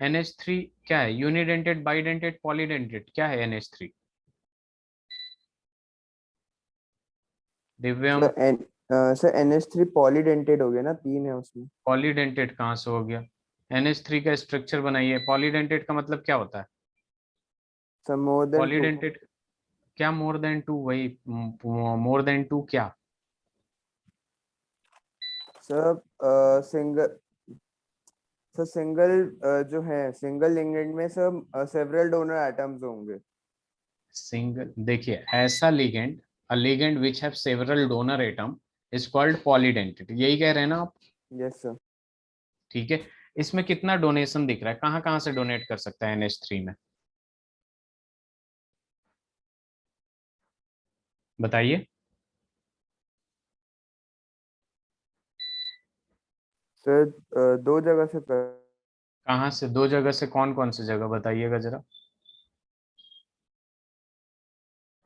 NH3 क्या है? यूनिडेंटेड, बाइडेंटेड, पॉलीडेंटेड, क्या है NH3? दिव्यम? Sir N sir NH3 polydentate हो गया ना, 3 है उसमें। पॉलीडेंटेड कहाँ से हो गया? NH3 का स्ट्रक्चर बनाइए। पॉलीडेंटेड का मतलब क्या होता है? Sir more than 2। पॉलीडेंटेड क्या मोर देन टू? वही मोर देन टू क्या? सर सिंगल सर सिंगल जो है सिंगल लिगेंड में सर सेवरल डोनर एटम्स होंगे। सिंगल, देखिए ऐसा ligand, a ligand which have several donor atom is called polydentate, यही कह रहे हैं ना आप? Yes sir. ठीक है। इसमें कितना डोनेशन दिख रहा है, कहाँ कहाँ से डोनेट कर सकता है NH3 में, बताइए। सर दो जगह से कर। कहाँ से? दो जगह से? कौन कौन सी जगह बताइएगा जरा।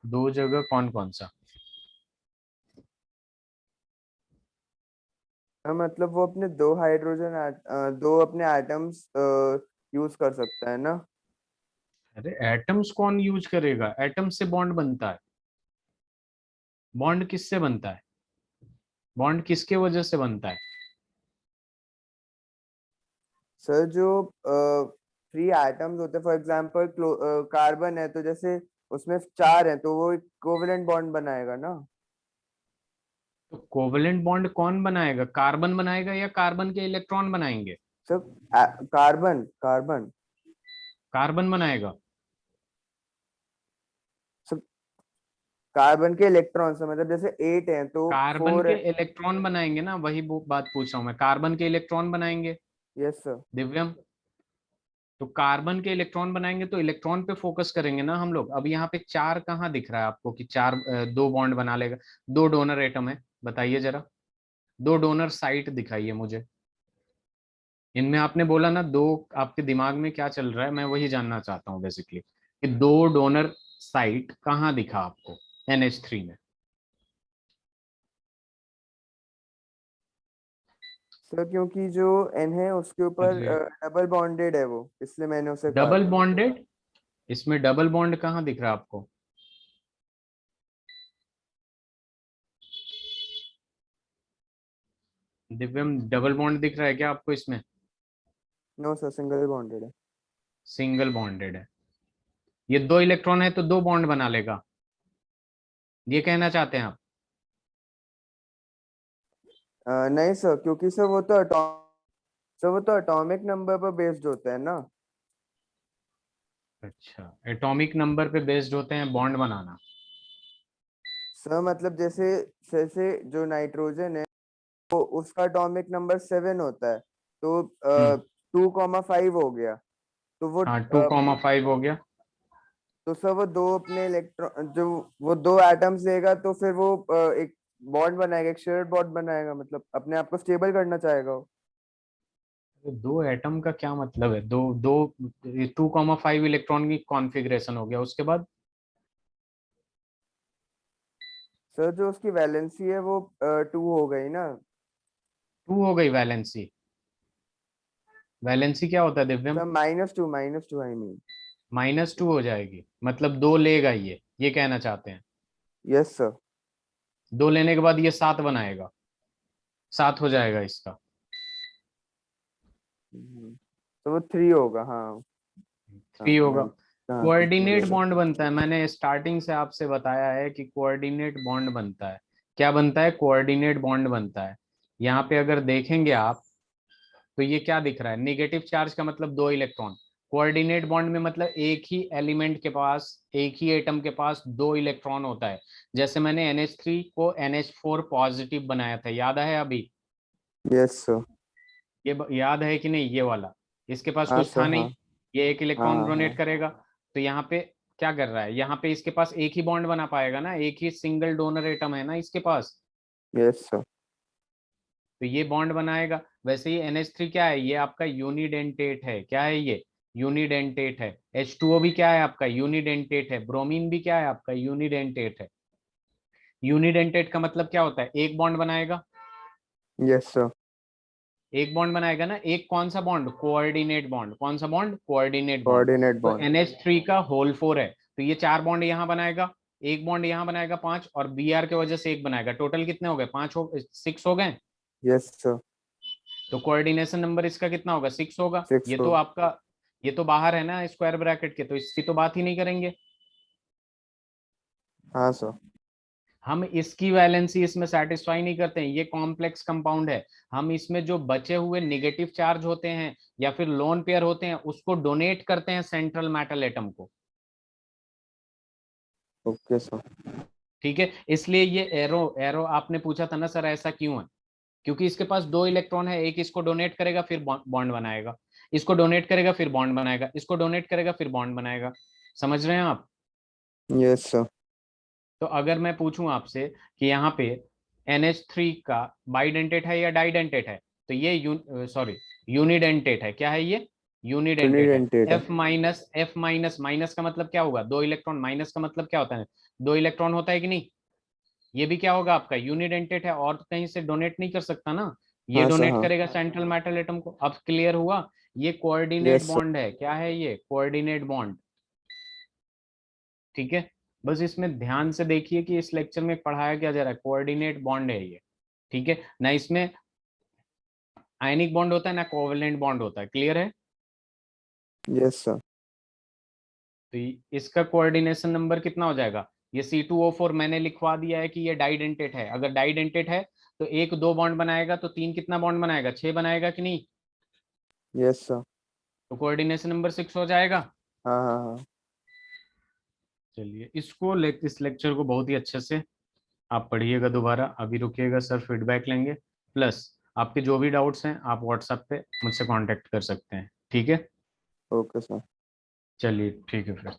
दो जगह कौन कौन सा? मतलब वो अपने दो दो अपने एटम्स यूज कर सकता है ना। अरे एटम्स कौन यूज करेगा? एटम से बॉन्ड बनता है। बॉन्ड किससे बनता है? बॉन्ड किसके वजह से बनता है? सर जो फ्री एटम्स होते हैं, फॉर एग्जांपल कार्बन है तो जैसे उसमें 4 हैं तो वो एक कोवेलेंट बॉन्ड बनाएगा ना। तो कोवलेंट बॉन्ड कौन बनाएगा? कार्बन बनाएगा या कार्बन के इलेक्ट्रॉन बनाएंगे? सर कार्बन कार्बन कार्बन बनाएगा। सर कार्बन के इलेक्ट्रॉन्स मतलब जैसे 8 हैं तो कार्बन 4 के है। इलेक्ट्रॉन बनाएंगे ना, वही बात पूछ रहा हूँ मैं, कार्बन के इलेक्ट्रॉन बनाएंगे। Yes sir. दिव्यम, तो कार्बन के इलेक्ट्रॉन बनाएंगे तो इलेक्ट्रॉन पे फोकस करेंगे ना हम लोग। अब यहाँ पे चार कहाँ दिख रहा है आपको कि चार दो बॉन्ड बना लेगा? दो डोनर एटम है, बताइए जरा। दो डोनर साइट दिखाइए मुझे। इनमें आपने बोला ना दो, आपके दिमाग में क्या चल रहा है मैं वही जानना चाहता हूँ बेसिकली, कि दो डोनर साइट कहाँ दिखा आपको? NH3 में? सर क्योंकि जो N है उसके ऊपर डबल बॉन्डेड है वो, इसलिए मैंने उसे कहा डबल था। बॉन्डेड? इसमें डबल बॉन्ड कहाँ दिख रहा है आपको? दिव्यम, डबल बॉन्ड दिख रहा है क्या आपको इसमें? नो सर, सिंगल बॉन्डेड है। सिंगल बॉन्डेड है। ये 2 इलेक्ट्रॉन है तो 2 बॉन्ड बना लेगा, ये कहना चाहते हैं आप? नहीं सर, क्योंकि सर वो तो एटॉमिक नंबर पर बेस्ड होता है ना। अच्छा, एटॉमिक नंबर पे बेस्ड होते हैं बॉन्ड बनाना। सर मतलब जैसे जैसे जो नाइट्रोजन है वो उसका एटॉमिक नंबर 7 होता है, तो हम्म। 2,5 हो गया। तो हाँ, 2,5 हो गया। तो सर वो दो अपने इलेक्ट्रॉन जो वो दो एटम्स लेगा, तो फिर वो एक बॉन्ड बनाएगा, एक शेयर्ड बॉन्ड बनाएगा, मतलब अपने आप को स्टेबल करना चाहेगा वो। तो 2 एटम का क्या मतलब है? दो दो 2,5 इलेक्ट्रॉन की कॉन्फ़िगरेशन हो गया, उसके बाद? सर जो उसकी वैलेंसी है वो 2 हो गई ना। 2 हो गई वैलेंसी? वैलेंसी क्या होता है दिव्यम? Sir -2 I mean. -2 हो जाएगी, मतलब 2 लेगा ये कहना चाहते हैं? Yes sir. 2 लेने के बाद ये 7 बनाएगा, 7 हो जाएगा इसका। तो वो 3 होगा, हाँ। हाँ 3 होगा। मैं, हाँ 3 कोऑर्डिनेट होगा। बॉन्ड बनता है, मैंने स्टार्टिंग से आपसे बताया है कि कोऑर्डिनेट बॉन्ड बनता है। क्या बनता है? कोऑर्डिनेट बॉन्ड बनता है। यहाँ पे अगर देखेंगे आप, तो ये क्या दिख रहा है? नेगेटिव चार्ज का मतलब 2 इलेक्ट्रॉन। कोऑर्डिनेट बॉन्ड में मतलब एक ही एलिमेंट के पास, एक ही एटम के पास 2 इलेक्ट्रॉन होता है। जैसे मैंने NH3 को NH4 पॉजिटिव बनाया था, याद है अभी? Yes sir. याद है कि नहीं? ये वाला, इसके पास हाँ कुछ सर, था हाँ नहीं, ये एक हाँ इलेक्ट्रॉन हाँ डोनेट हाँ। करेगा। तो यहाँ पे क्या कर रहा है? यहाँ पे इसके पास एक ही बॉन्ड बना पाएगा ना, एक ही सिंगल डोनर एटम है ना इसके पास। Yes sir. तो ये बॉन्ड बनाएगा। वैसे ही NH3 क्या है? ये आपका यूनिडेंटेट है। क्या है ये? यूनिडेंटेट है। H2O भी क्या है आपका? यूनिडेंटेट है। ब्रोमीन भी क्या है आपका? यूनिडेंटेट है। यूनिडेंटेट का मतलब क्या होता है? एक बॉन्ड बनाएगा। Yes sir. एक बॉन्ड बनाएगा ना, एक कौन सा बॉन्ड? Coordinate bond. कौन सा बॉन्ड? Coordinate bond. कोऑर्डिनेट तो बॉन्ड। NH3 का होल 4 है, तो ये 4 बॉन्ड यहाँ बनाएगा, एक बॉन्ड यहाँ बनाएगा 5, और Br के वजह से एक बनाएगा। टोटल कितने हो गए? 5 हो, 6 हो गए। Yes sir. तो कोऑर्डिनेशन नंबर इसका कितना होगा? 6 होगा। 6 ये तो हो। आपका, ये तो बाहर है ना स्क्वायर ब्रैकेट के, तो इसकी तो बात ही नहीं करेंगे। हाँ सर। हम इसकी वैलेंसी इसमें सेटिस्फाई नहीं करते हैं, ये कॉम्प्लेक्स कंपाउंड है। हम इसमें जो बचे हुए नेगेटिव चार्ज होते हैं या फिर लोन पेयर होते हैं उसको डोनेट करते हैं सेंट्रल मेटल एटम को। Okay sir. ठीक है, इसलिए ये एरो एरो आपने पूछा था ना सर ऐसा क्यों है? क्योंकि इसके पास 2 इलेक्ट्रॉन है, एक इसको डोनेट करेगा फिर बॉन्ड बनाएगा, इसको डोनेट करेगा फिर बॉन्ड बनाएगा, इसको डोनेट करेगा फिर बॉन्ड बनाएगा। समझ रहे हैं आप? Yes sir. तो अगर मैं पूछूं आपसे कि यहाँ पे NH3 का बाइडेंटेट है या डाइडेंटेट है, तो ये सॉरी यूनिडेंटेट है। क्या है ये? यूनिडेंटेट है। यूनिडेंटेट है। F माइनस माइनस का मतलब क्या होगा? 2 इलेक्ट्रॉन। माइनस का मतलब क्या होता है? 2 इलेक्ट्रॉन होता है कि नहीं? ये भी क्या होगा आपका? यूनिडेंटेट है, और तो कहीं से डोनेट नहीं कर सकता ना, ये हाँ सर, डोनेट हाँ। करेगा सेंट्रल मेटल एटम को। अब क्लियर हुआ? ये कोऑर्डिनेट यस सर। बॉन्ड है। क्या है ये? Coordinate bond. ठीक है, बस इसमें ध्यान से देखिए कि इस लेक्चर में पढ़ाया क्या जा रहा है। कोऑर्डिनेट बॉन्ड है ये। ठीक है ना, इसमें आयनिक बॉन्ड होता है ना कोवलेंट बॉन्ड होता है। क्लियर है? Yes sir. तो इसका कोऑर्डिनेशन नंबर कितना हो जाएगा? ये C2O4 मैंने लिखवा दिया है कि ये डाइडेंटेट है। अगर डाइडेंटेट है तो एक 2 बॉन्ड बनाएगा, तो 3 कितना बॉन्ड बनाएगा? 6 बनाएगा कि नहीं? Yes sir. तो कोऑर्डिनेशन नंबर 6 हो जाएगा। हाँ हाँ हाँ। चलिए, इस लेक्चर को बहुत ही अच्छे से आप पढ़िएगा दोबारा। अभी रुकिएगा, सर फीडबैक लेंगे। प्लस आपके जो भी डाउट्स हैं आप व्हाट्सएप पे मुझसे कांटेक्ट कर सकते हैं। ठीक है, ओके सर। चलिए ठीक है फिर।